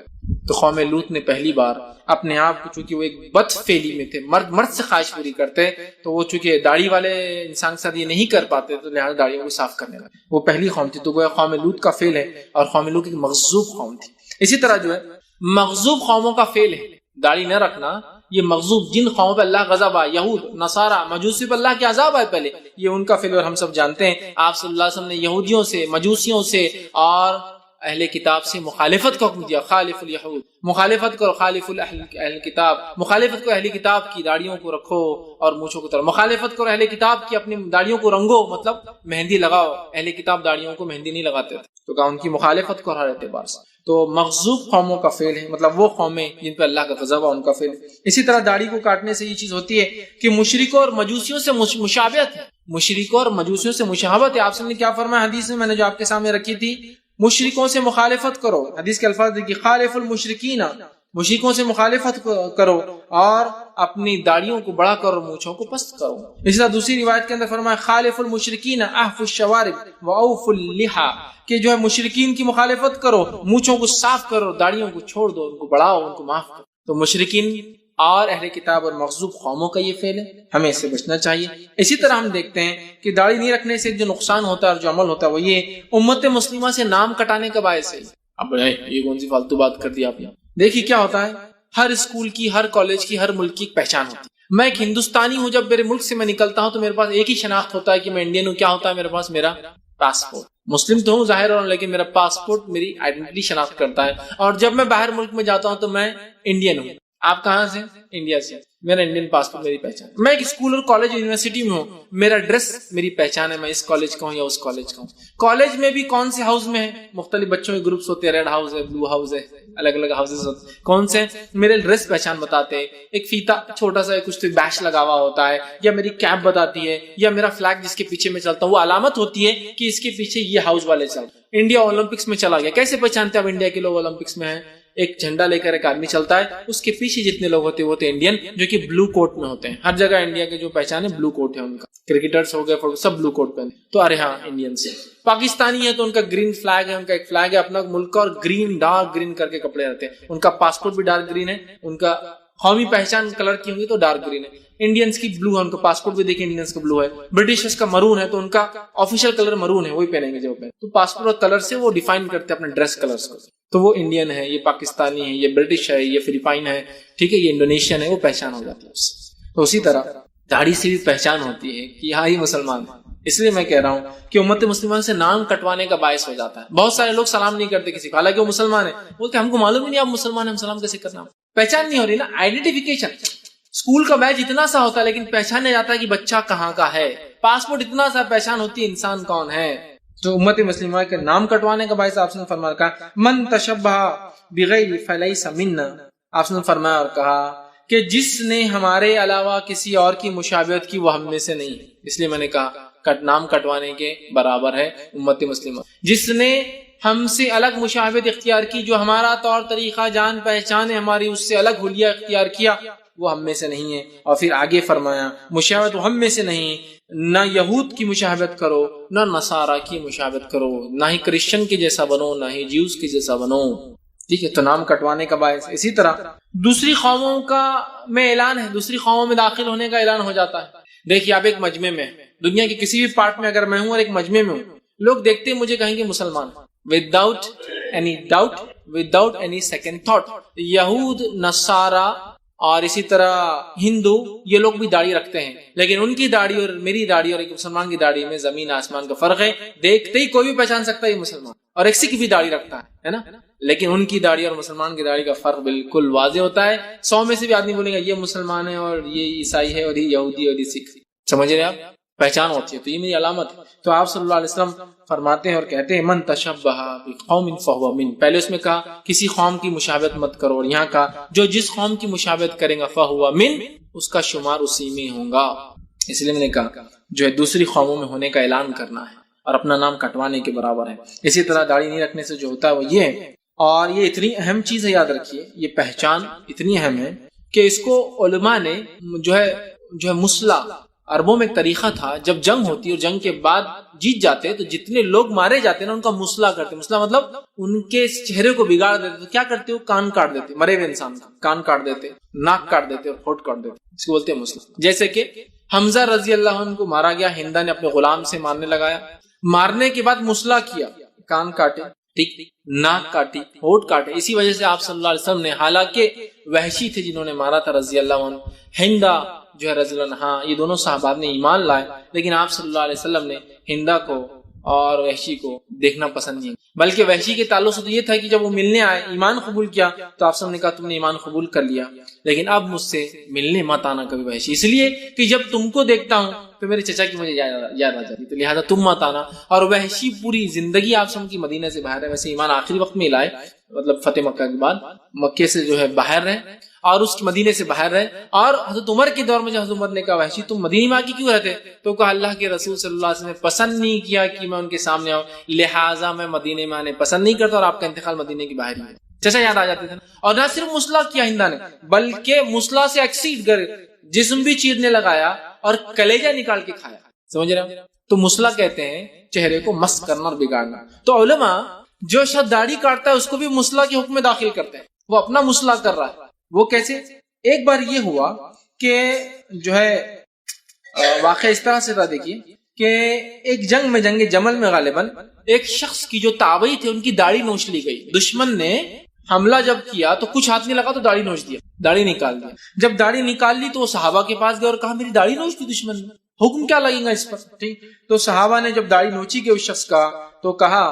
A: تو قوم لوط نے پہلی بار اپنے آپ کو، چونکہ وہ ایک بد فعلی میں تھے، مرد سے خواہش پوری کرتے، تو وہ چونکہ داڑھی والے انسان کے ساتھ یہ نہیں کر پاتے تو لہٰذا داڑھیوں کو صاف کرنے لگے. وہ پہلی قوم تھی. تو وہ قوم لوط کا فعل ہے، اور قوم لوط ایک مغضوب قوم تھی. اسی طرح جو ہے مغضوب قوموں کا فعل ہے داڑھی نہ رکھنا. یہ مغضوب جن قوموں پہ اللہ غضب آئے، یہود، نصارہ، مجوسی پہ اللہ کے عذاب آئے پہلے، یہ ان کا فعل. اور ہم سب جانتے ہیں آپ صلی اللہ علیہ وسلم نے یہودیوں سے، مجوسیوں سے اور اہل کتاب سے مخالفت کا حکم دیا. خالف الیہود، مخالفت کرو. خالف اہل کتاب، مخالفت کرو اہل کتاب کی، داڑھیوں کو رکھو اور مونچھوں کو طرف. مخالفت کرو اہل کتاب کی، اپنی داڑھیوں کو رنگو، مطلب مہندی لگاؤ. اہل کتاب داڑھیوں کو مہندی نہیں لگاتے تھے، تو کہا ان کی مخالفت کرو ہر اعتبار سے. تو مغضوب قوموں کا فعل ہے، مطلب وہ قومیں جن پہ اللہ کا غضب ہے ان کا فعل. اسی طرح داڑھی کو کاٹنے سے یہ چیز ہوتی ہے کہ مشرکوں اور مجوسیوں سے مشابہت ہے. مشرکوں اور مجوسیوں سے مشابہت ہے. آپ نے کیا فرمایا حدیث میں نے جو آپ کے سامنے رکھی تھی؟ مشرکوں سے مخالفت کرو. حدیث کے الفاظ دیکھیے، خالف المشرکین، مشرکوں سے مخالفت کرو اور اپنی داڑھیوں کو بڑا کرو، مونچھوں کو پست کرو. اسی طرح دوسری روایت کے اندر فرمایا خالف المشرکین احف الشوارب واوف اللحى، کہ جو ہے مشرکین کی مخالفت کرو، مونچھوں کو صاف کرو، داڑھیوں کو چھوڑ دو، ان کو بڑھاؤ، ان کو معاف کرو. تو مشرکین اور اہل کتاب اور مغضوب قوموں کا یہ فعل ہے، ہمیں اس سے بچنا چاہیے. اسی طرح ہم دیکھتے ہیں کہ داڑھی نہیں رکھنے سے جو نقصان ہوتا ہے اور جو عمل ہوتا ہے وہ یہ امت مسلمہ سے نام کٹانے کا باعث ہے. اب یہ کون سی فالتو بات کر دی آپ نے؟ دیکھیے کیا ہوتا ہے، ہر اسکول کی، ہر کالج کی، ہر ملک کی ایک پہچان ہوتی ہے. میں ایک ہندوستانی ہوں، جب میرے ملک سے میں نکلتا ہوں تو میرے پاس ایک ہی شناخت ہوتا ہے کہ میں انڈین ہوں. کیا ہوتا ہے میرے پاس؟ میرا پاسپورٹ. مسلم تو ہوں ظاہر، لیکن میرا پاسپورٹ میری آئیڈینٹی شناخت کرتا ہے. اور جب میں باہر ملک میں جاتا ہوں تو میں انڈین ہوں. آپ کہاں سے؟ انڈیا سے. میرا انڈین پاسپورٹ میری پہچان. میں ایک اسکول اور کالج یونیورسٹی میں ہوں، میرا ڈریس میری پہچان ہے، میں اس کالج کا ہوں یا اس کالج کا ہوں. کالج میں بھی کون سے ہاؤس میں ہے؟ مختلف بچوں کے گروپس ہوتے ہیں، ریڈ ہاؤس ہے، بلو ہاؤس ہے، الگ الگ ہاؤسز ہوتے ہیں. کون سے؟ میرے ڈریس پہچان بتاتے ہیں. ایک فیتا چھوٹا سا کچھ بیش لگا ہوا ہوتا ہے، یا میری کیپ بتاتی ہے، یا میرا فلیگ جس کے پیچھے میں چلتا ہوں وہ علامت ہوتی ہے کہ اس کے پیچھے یہ ہاؤس والے چل. انڈیا اولمپکس میں چلا گیا، کیسے پہچانتے ہیں اب انڈیا کے لوگ اولمپکس میں ہیں؟ ایک جھنڈا لے کر ایک آدمی چلتا ہے، اس کے پیچھے جتنے لوگ ہوتے ہیں وہ ہوتے ہیں انڈین، جو کہ بلو کوٹ میں ہوتے ہیں. ہر جگہ انڈیا کے جو پہچان ہے بلو کوٹ ہے ان کا. کرکٹرز ہو گئے سب بلو کوٹ پہنے. تو ارے ہاں انڈین سے. پاکستانی ہے تو ان کا گرین فلیگ ہے، ان کا ایک فلیگ ہے اپنا ملک کا، اور گرین ڈارک گرین کر کے کپڑے رہتے ہیں. ان کا پاسپورٹ بھی ڈارک گرین ہے، ان کا قومی پہچان کلر کی ہوں گی تو ڈارک گرین ہے. انڈینس کی بلو ہے، ان کا پاسپورٹ بھی دیکھیں انڈینس کا بلو ہے. برٹشز کا مرون ہے، تو ان کا آفیشیل کلر مرون ہے، وہی پہنیں گے جو پہنے. تو پاسپورٹ اور کلر سے وہ ڈیفائن کرتے ہیں اپنے ڈریس کلرز کو. تو وہ انڈین ہے، یہ پاکستانی ہے، یہ برٹش ہے، یہ فلپائن ہے، ٹھیک ہے، یہ انڈونیشین ہے، وہ پہچان ہو جاتی ہے اس سے. تو اسی طرح داڑھی سے بھی پہچان ہوتی ہے کہ ہاں یہ مسلمان ہے. اس لیے میں کہہ رہا ہوں کہ امت مسلمان سے نام کٹوانے کا باعث ہو جاتا ہے. بہت سارے لوگ سلام نہیں کرتے کسی کو، حالانکہ وہ مسلمان ہے، بولتے ہم کو معلوم ہی نہیں آپ مسلمان ہیں، ہم سلام کیسے کرنا. پہچان نہیں ہو رہی نا، آئیڈینٹیفیکیشن. اسکول کا بیچ اتنا سا ہوتا ہے لیکن پہچانا جاتا ہے کہ بچہ کہاں کا ہے. پاسپورٹ اتنا سا، پہچان ہوتی ہے انسان کون ہے. تو امت مسلمہ کے نام کٹوانے کا باعث آپ نے فرمایا کہا من تشبہ بغیر فلیس منا. آپ نے فرمایا اور کہا کہ جس نے ہمارے علاوہ کسی اور کی مشابہت کی وہ ہم میں سے نہیں. اس لیے میں نے کہا نام کٹوانے کے برابر ہے امت مسلمہ. جس نے ہم سے الگ مشابہت اختیار کی، جو ہمارا طور طریقہ جان پہچان ہے ہماری اس سے الگ حلیہ اختیار کیا، وہ ہم میں سے نہیں ہے. اور پھر آگے فرمایا مشابہت ہم میں سے نہیں، نہ یہود کی مشابہت کرو، نہ نصارہ کی مشابہت کرو، نہ ہی کرسچن کے جیسا بنو، نہ ہی جیوز کے جیسا بنو. ٹھیک ہے، تو نام کٹوانے کا باعث. اسی طرح دوسری قوموں کا میں اعلان ہے، دوسری قوموں میں داخل ہونے کا اعلان ہو جاتا ہے. دیکھیے آپ ایک مجمع میں، دنیا کے کسی بھی پارٹ میں اگر میں ہوں اور ایک مجمع میں ہوں، لوگ دیکھتے ہیں مجھے کہیں گے مسلمان، without any doubt, without any second thought. یہود، نصارہ اور اسی طرح ہندو، یہ لوگ بھی داڑھی رکھتے ہیں، لیکن ان کی داڑھی اور میری داڑھی اور ایک مسلمان کی داڑھی میں زمین آسمان کا فرق ہے. دیکھتے ہی کوئی بھی پہچان سکتا ہے یہ مسلمان. اور ایک سکھ بھی داڑھی رکھتا ہے نا، لیکن ان کی داڑھی اور مسلمان کی داڑھی کا فرق بالکل واضح ہوتا ہے. 100 میں سے بھی آدمی بولے گا یہ مسلمان ہے اور یہ عیسائی ہے اور یہ یہودی اور یہ سکھ. سمجھ رہے آپ؟ پہچان ہوتی ہے. تو یہ میری علامت ہے. تو آپ صلی اللہ علیہ وسلم فرماتے ہیں اور کہتے ہیں من تشبہ بقوم فہو من. پہلے اس میں کہا کسی قوم کی مشابہت مت کرو، اور یہاں کہا جو جس قوم کی مشابہت کرے گا فہو من، اس کا شمار اسی میں ہوگا. اس لیے میں نے کہا جو ہے دوسری قوموں میں ہونے کا اعلان کرنا ہے اور اپنا نام کٹوانے کے برابر ہے. اسی طرح داڑھی نہیں رکھنے سے جو ہوتا ہے وہ یہ ہے، اور یہ اتنی اہم چیز ہے، یاد رکھیے یہ پہچان اتنی اہم ہے کہ اس کو علماء نے جو ہے مسلح، عربوں میں ایک طریقہ تھا جب جنگ ہوتی اور جنگ کے بعد جیت جاتے تو جتنے لوگ مارے جاتے نا ان کا مسلح کرتے. مسلح مطلب ان کے چہرے کو بگاڑ دیتے. تو کیا کرتے؟ وہ کان کاٹ دیتے، مرے ہوئے انسان کا کان کاٹ دیتے، ناک کاٹ دیتے اور ہونٹ کاٹ دیتے. اس کو بولتے ہیں مسلح. جیسے کہ حمزہ رضی اللہ عنہ کو مارا گیا، ہندا نے اپنے غلام سے مارنے لگایا، مارنے کے بعد مسلح کیا، کان کاٹے، ٹھیک، ناک کاٹی، ہونٹ کاٹے. اسی وجہ سے آپ صلی اللہ علیہ وسلم نے، حالانکہ وحشی تھے جنہوں نے مارا تھا رضی اللہ عنہ، ہندا جو ہے رضی اللہ عنہ، ہاں یہ دونوں صحابہ نے ایمان لائے، لیکن آپ صلی اللہ علیہ وسلم نے ہندا کو اور وحشی کو دیکھنا پسند نہیں. بلکہ وحشی کے تعلق سے تو یہ تھا کہ جب وہ ملنے آئے، ایمان قبول کیا، تو آپ صلی اللہ علیہ وسلم نے کہا تم نے ایمان قبول کر لیا لیکن اب مجھ سے ملنے مت آنا کبھی وحشی، اس لیے کہ جب تم کو دیکھتا ہوں تو میرے چچا کی مجھے یاد آ جاتی، تو لہٰذا تم مت آنا. اور وحشی پوری زندگی آپ سب کی مدینہ سے باہر ہے. ویسے ایمان آخری وقت میں لائے، مطلب فتح مکہ کے بعد مکے سے جو ہے باہر رہے اور اس کے مدینے سے باہر رہے. اور حضرت عمر کے دور میں جب حضرت عمر نے کہا وحشی تم مدینے میں آگے کیوں رہتے، تو کہا اللہ کے رسول صلی اللہ علیہ وسلم نے پسند نہیں کیا کہ میں ان کے سامنے آؤں، لہٰذا میں مدینے میں آنے پسند نہیں کرتا، اور آپ کا انتقال مدینے کے باہر ہی ہے. چچا یاد آ جاتے تھے. اور نہ صرف مسلح کیا ہندا نے، بلکہ مسلح سے ایکسیڈ کر جسم بھی چیرنے لگایا اور کلیجہ نکال کے کھایا. سمجھ رہے ہیں؟ تو مسلح کہتے ہیں چہرے کو مست کرنا اور بگاڑنا. تو علماء جو شخص داڑھی کاٹتا ہے اس کو بھی مسلح کے حکم میں داخل کرتے ہیں، وہ اپنا مسلح کر رہا ہے. وہ کیسے؟ ایک بار یہ ہوا کہ جو ہے واقعہ اس طرح سے تھا، دیکھیے کہ ایک جنگ میں، جنگ جمل میں غالباً ایک شخص کی جو تابعی تھے ان کی داڑھی نوچ لی گئی. دشمن نے حملہ جب کیا تو کچھ ہاتھ نہیں لگا تو داڑھی نوچ دیا، داڑھی نکال دیا. جب داڑھی نکال لی تو وہ صحابہ کے پاس گئے اور کہا میری داڑھی نوچ دی دشمن نے، حکم کیا لگے گا اس پر؟ ٹھیک. تو صحابہ نے جب داڑھی نوچی گئی اس شخص کا تو کہا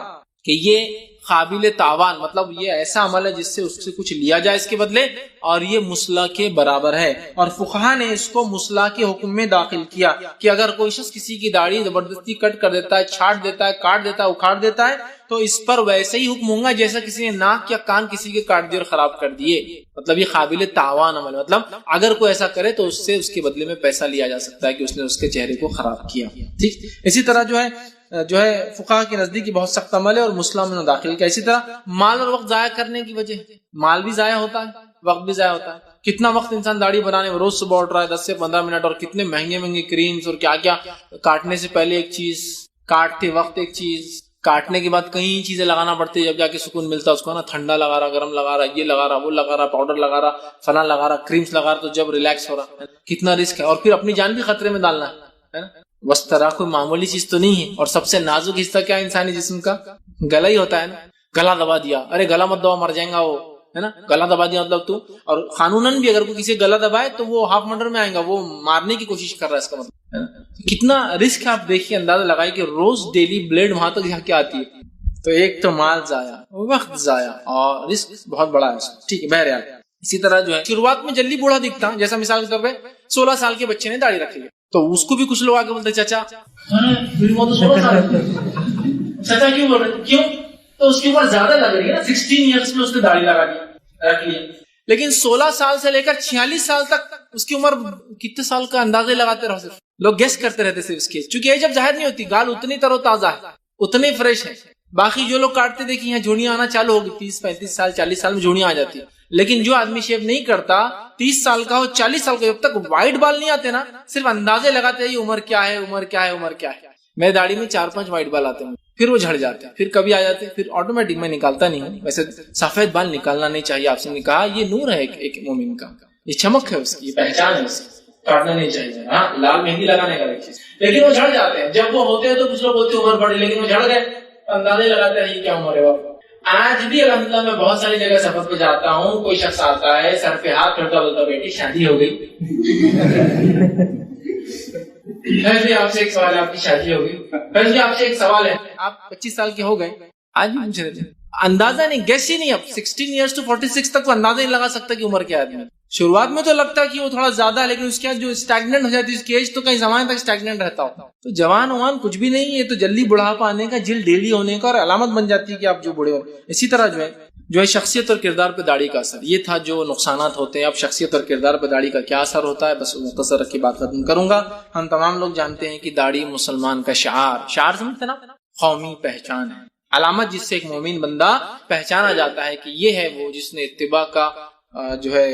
A: کہ یہ قابل تاوان، مطلب یہ ایسا عمل ہے جس سے اس سے کچھ لیا جائے اس کے بدلے، اور یہ مسلح کے برابر ہے. اور فقہا نے اس کو مسلح کے حکم میں داخل کیا کہ اگر کوئی شخص کسی کی داڑھی زبردستی کٹ کر دیتا ہے، چھاٹ دیتا ہے، کاٹ دیتا ہے، اکھاڑ دیتا ہے، تو اس پر ویسے ہی حکم ہوگا جیسا کسی نے ناک یا کان کسی کے کاٹ دیے اور خراب کر دیے. مطلب یہ قابل تاوان عمل، مطلب اگر کوئی ایسا کرے تو اس سے اس کے بدلے میں پیسہ لیا جا سکتا ہے کہ اس نے اس کے چہرے کو خراب کیا. ٹھیک. اسی طرح جو ہے فقہا کے نزدیک یہ بہت سخت عمل ہے اور مسلح میں داخل کیا. اسی طرح مال اور وقت ضائع کرنے کی وجہ، مال بھی ضائع ہوتا ہے، وقت بھی ضائع ہوتا ہے. کتنا وقت انسان داڑھی بنانے میں روز صبح اٹھ رہا ہے 10 سے 15 منٹ، اور کتنے مہنگے مہنگے کریمز اور کیا کیا، کاٹنے سے پہلے ایک چیز، کاٹتے وقت ایک چیز، کاٹنے کے بعد کئی چیزیں لگانا پڑتی ہے جب جا کے سکون ملتا ہے اس کو نا. ٹھنڈا لگا رہا، گرم لگا رہا، یہ لگا رہا، وہ لگا رہا، پاؤڈر لگا رہا، فلاں لگا رہا، کریمز لگا رہا، تو جب ریلیکس ہو رہا، کتنا رسک ہے. اور پھر اپنی جان بھی خطرے میں ڈالنا ہے نا. بس طرح کوئی معمولی چیز تو نہیں ہے. اور سب سے نازک حصہ کیا ہے انسانی جسم کا؟ گلا ہی ہوتا ہے نا. گلا دبا دیا، ارے گلا مت دبا مر جائیں گا وہ، ہے نا, گلا دبا دیا مطلب تو, اور قانوناً بھی اگر کوئی کسی گلا دبائے تو وہ ہاف مرڈر میں آئے گا, وہ مارنے کی کوشش کر رہا ہے اس کا مطلب, ہے نا. کتنا رسک آپ دیکھیے, اندازہ لگائے کہ روز ڈیلی بلیڈ وہاں تک جا کے آتی ہے, تو ایک تو مال ضائع, وقت ضائع, اور رسک بہت بڑا ہے. ٹھیک ہے, بہرحال اسی طرح جو ہے شروعات میں جلدی بوڑھا دکھتا, جیسا مثال کے طور پہ 16 سال کے بچے نے داڑھی رکھی ہے تو اس کو بھی کچھ لوگ آگے بولتے چاچا چاچا کیوں بول رہے, کیوں, تو اس کی عمر زیادہ لگ رہی ہے نا, 16 ایئرس میں اس نے داڑھی لگا دیا رکھ لیا. لیکن 16 سال سے لے کر 46 سال تک اس کی عمر کتنے سال کا اندازے لگاتے رہو, صرف لوگ گیس کرتے رہتے صرف اس کی, چونکہ ایج اب ظاہر نہیں ہوتی, گال اتنی تر و تازہ ہے, اتنے فریش ہے. باقی جو لوگ کاٹتے دیکھیں یہاں جھوڑیاں آنا چالو ہوگی, 30-35 سال 40 سال میں جھوڑیاں آ جاتی, لیکن جو آدمی شیو نہیں کرتا 30 سال کا ہو 40 سال کا, جب تک وائٹ بال نہیں آتے نا صرف اندازے لگاتے ہیں عمر کیا ہے عمر کیا ہے عمر کیا ہے. میرے داڑھی میں 4-5 وائٹ بال آتے ہیں, پھر وہ جھڑ جاتے ہیں, پھر کبھی آ جاتے ہیں, پھر آٹومیٹک میں نکالتا نہیں ہوں. ویسے سفید بال نکالنا نہیں چاہیے, آپ سے نے کہا یہ نور ہے ایک مومن کا, یہ چمک ہے اس کی, یہ پہچان ہے اس کی, کاٹنا نہیں چاہیے. ہاں لال مہندی لگانے کا ایک چیز, لیکن وہ جھڑ جاتے ہیں. جب وہ ہوتے ہیں تو کچھ لوگ بولتے ہیں عمر بڑی, لیکن وہ جھڑ گئے, اندازے لگاتے ہیں یہ کیا عمر ہے باپ. آج بھی الحمدللہ میں بہت ساری جگہ سفر پہ جاتا ہوں, کوئی شخص آتا ہے سر پہ ہاتھ پھیرتا بولتا بیٹی شادی ہو گئی. جی آپ سے ایک سوال ہے, آپ کی شادی ہو گئی. جی آپ سے ایک سوال ہے, آپ 25 سال کے ہو گئے, آج بھی پوچھ رہے تھے, اندازہ نہیں, گیس ہی نہیں. اب 16 ایئرس to 46 تک وہ اندازہ نہیں لگا سکتا کہ عمر کیا آدمی. شروعات میں تو لگتا ہے کہ وہ تھوڑا زیادہ ہے, لیکن اس کے بعد جو اسٹیگننٹ ہو جاتی ہے اس کی ایج تو کئی زمانے تک اسٹیگننٹ رہتا ہو. تو جوان وان کچھ بھی نہیں ہے, تو جلدی بڑھاپا آنے کا, جلد ڈیلی ہونے کا, اور علامت بن جاتی ہے کہ آپ جو بوڑھے ہو. اسی طرح جو ہے شخصیت اور کردار پہ داڑھی کا اثر, یہ تھا جو نقصانات ہوتے ہیں. اب شخصیت اور کردار پہ داڑھی کا کیا اثر ہوتا ہے, بس مختصر رکھ کے بات ختم کروں گا. ہم تمام لوگ جانتے ہیں کہ داڑھی مسلمان کا شعار سمجھتے نا, قومی پہچان ہے, علامت جس سے ایک مومن بندہ پہچانا جاتا ہے کہ یہ ہے وہ جس نے اتباع کا جو ہے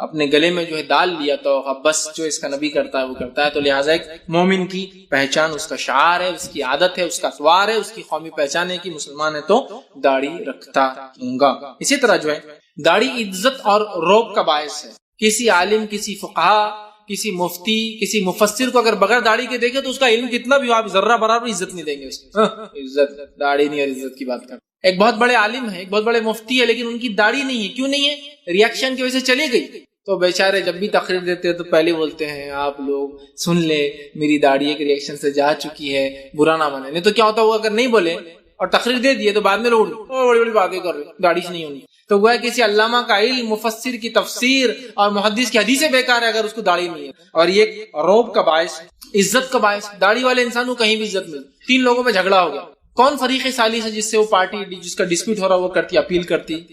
A: اپنے گلے میں جو ہے ڈال لیا, تو بس جو اس کا نبی کرتا ہے وہ کرتا ہے. تو لہٰذا ایک مومن کی پہچان اس کا شعار ہے, اس کی عادت ہے, اس کا اطوار ہے, اس کی قومی پہچان ہے کہ مسلمان ہے تو داڑھی رکھتا ہوں گا. اسی طرح جو ہے داڑھی عزت اور رعب کا باعث ہے. کسی عالم, کسی فقہا, کسی مفتی, کسی مفسر کو اگر بغیر داڑھی کے دیکھے تو اس کا علم کتنا بھی ہو, آپ ذرہ برابر عزت نہیں دیں گے اس کو. عزت داڑھی نہیں, اور عزت کی بات کر. ایک بہت بڑے عالم ہے, ایک بہت بڑے مفتی ہے, لیکن ان کی داڑھی نہیں ہے. کیوں نہیں ہے؟ ریاکشن کی وجہ سے چلی گئی. تو بیچارے جب بھی تقریر دیتے ہیں تو پہلے بولتے ہیں آپ لوگ سن لے, میری داڑھی ایک ریاکشن سے جا چکی ہے, برا نہ مانے. نہیں تو کیا ہوتا, وہ اگر نہیں بولے اور تقریر دے دیے تو بعد میں لوگ بڑی بڑی باتیں کر رہے, داڑھی سے نہیں ہونی. تو وہ کسی علامہ کا علم, مفسر کی تفسیر اور محدث کی حدیثیں بیکار ہے اگر اس کو داڑھی نہیں ہے. اور یہ رعب کا باعث, عزت کا باعث. داڑھی والے انسان کو کہیں بھی عزت ملی. 3 لوگوں میں جھگڑا ہو گیا, کون فریق ثالث ہے جس سے وہ پارٹی جس کا ڈسپیوٹ ہو رہا وہ کرتی, اپیل کرتی.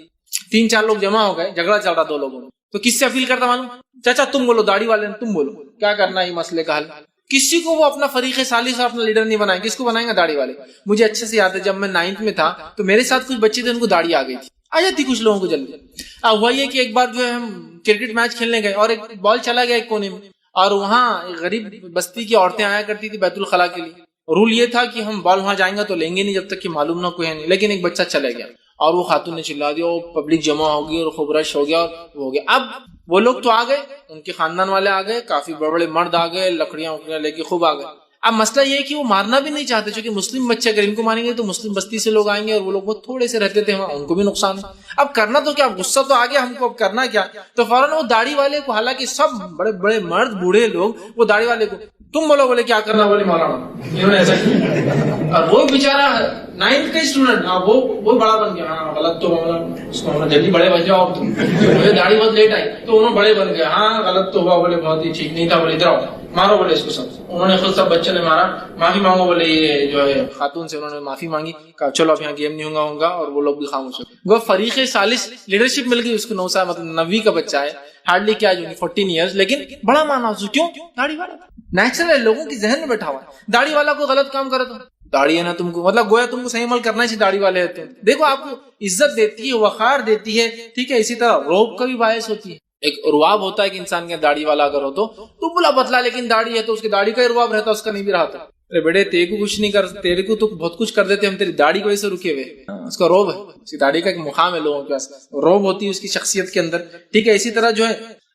A: 3-4 لوگ جمع ہو گئے, جھگڑا چل رہا 2 لوگوں میں. تو کس سے اپیل کرتا معلوم, چاچا تم بولو, داڑھی والے تم بولو, کیا کرنا ہے یہ مسئلے کا حل. کسی کو وہ اپنا فریق ثالث اور اپنا لیڈر نہیں بنائیں, کس کو بنائیں گے؟ داڑھی والے. مجھے اچھے سے یاد ہے جب میں 9th میں تھا تو میرے ساتھ کچھ بچے تھے, ان کو داڑھی آ گئی تھی, آ جاتی کچھ لوگوں کو جلدی. ہوا یہ کہ ایک بار جو ہے ہم کرکٹ میچ کھیلنے گئے اور ایک بال چلا گیا ایک کونے میں, اور وہاں غریب بستی کی عورتیں آیا کرتی تھی بیت الخلاء کے لیے. رول یہ تھا کہ ہم بال وہاں جائیں گے تو لیں گے نہیں جب تک کہ معلوم نہ کوئی ہے نہیں. لیکن ایک بچہ چلے گیا اور وہ خاتون نے چلا دیا, اور پبلک جمع ہو گئی اور خوب رش ہو گیا, اور ہو گیا. اب وہ لوگ تو آ گئے, ان کے خاندان والے آ گئے, کافی بڑے بڑے مرد آ گئے, لکڑیاں وکڑیاں لے کے خوب آ گئے. اب مسئلہ یہ ہے کہ وہ مارنا بھی نہیں چاہتے, چونکہ مسلم بچے اگر ان کو ماریں گے تو مسلم بستی سے لوگ آئیں گے, اور وہ لوگ بہت تھوڑے سے رہتے تھے وہاں, ان کو بھی نقصان ہے. اب کرنا تو کیا, غصہ تو آ گیا ہم کو, اب کرنا کیا. تو فوراً وہ داڑھی والے کو, حالانکہ سب بڑے بڑے مرد بوڑھے لوگ, وہ داڑھی والے کو تم بولو, بولے کیا کرنا, بولے مولانا. انہوں نے ایسا کیا, اور وہ بیچارہ 9th کا اسٹوڈنٹ, وہ بڑا بن گیا. ہاں غلط تو مولانا, اس کو جلدی بڑے بن جاؤ, تم مجھے داڑھی بہت لیٹ آئی تو انہوں بڑے بن گئے. ہاں غلط تو ہوا, بولے بہت ہی ٹھیک نہیں تھا, بولے ادھر آؤ مارو, بولے اس کو سب. انہوں نے خود سب بچوں نے مارا, معافی مانگو, بولے یہ جو ہے خاتون سے انہوں نے معافی مانگی, کہا چلو اب یہاں گیم نہیں ہوگا, اور وہ لوگ بھی خاموش ہو گئے. وہ فریق ثالث لیڈرشپ مل گئی اس کو. 9 سال مطلب 9ویں کا بچہ ہے, ہارڈلی کیا جو 14 ایئرس, لیکن بڑا مانا اس کو. کیوں؟ داڑھی والا نیچرل ہے, لوگوں کی ذہن میں بیٹھا ہوا ہے. داڑھی والا کو غلط کام کرے تو داڑھی ہے نا تم کو, مطلب گویا تم کو صحیح عمل کرنا چاہیے, داڑھی والے ہوتے ہیں. دیکھو آپ کو عزت دیتی ہے, وقار دیتی ہے, ٹھیک ہے. اسی طرح روب کا بھی باعث ہوتی ہے. ایک رواب ہوتا ہے کہ انسان کے داڑھی والا اگر ہو تو بلا پتلا, لیکن داڑھی ہے تو اس کی داڑھی کا رواب رہتا, اس کا نہیں بھی رہتا. ارے بیٹے تیرے کو کچھ نہیں کر, تیرے کو تو بہت کچھ کر دیتے ہم, تیری داڑھی کو وجہ سے رکے ہوئے. اس کا روب ہے, اس کی داڑھی کا ایک مقام ہے لوگوں کے پاس, روب ہوتی ہے اس کی شخصیت کے اندر, ٹھیک ہے. اسی طرح جو ہے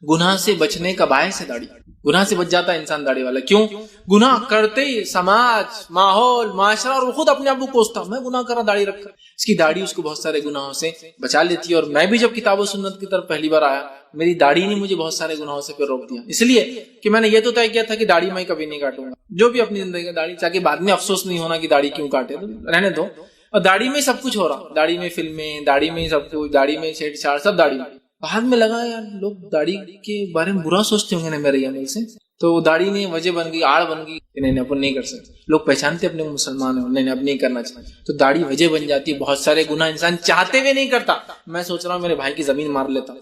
A: گناہ سے بچنے کا باعث ہے داڑھی. گناہ سے بچ جاتا ہے انسان داڑھی والا. کیوں؟ گناہ کرتے ہی سماج، ماحول، معاشرہ اور وہ خود اپنے آپ کو کوستا، میں گناہ کر رہا داڑھی رکھ کر. اس کی داڑھی اس کو بہت سارے گناہوں سے بچا لیتی ہے. اور میں بھی جب کتاب و سنت کی طرف پہلی بار آیا، میری داڑھی نے مجھے بہت سارے گناہوں سے پھر روک دیا، اس لیے کہ میں نے یہ تو طے کیا تھا کہ داڑھی میں کبھی نہیں کاٹوں گا جو بھی اپنی زندگی کا داڑھی، تاکہ بعد میں افسوس نہیں ہونا کہ داڑھی کیوں کاٹے، تو رہنے دو. اور داڑھی میں سب کچھ ہو رہا، داڑھی میں فلمیں، داڑھی میں سب کچھ، داڑھی میں چھیڑ چھاڑ، سب داڑھی میں. بعد میں لگا یار لوگ داڑھی کے بارے میں برا سوچتے ہوں گے نا میرے عمل سے، تو داڑھی نے وجہ بن گئی، آڑ بن گئی کہ نہیں اپن نہیں کر سکتے. لوگ پہچانتے اپنے مسلمان ہیں، نہیں اب نہیں کرنا چاہتے، تو داڑھی وجہ بن جاتی ہے. بہت سارے گناہ انسان چاہتے ہوئے نہیں کرتا. میں سوچ رہا ہوں میرے بھائی کی زمین مار لیتا،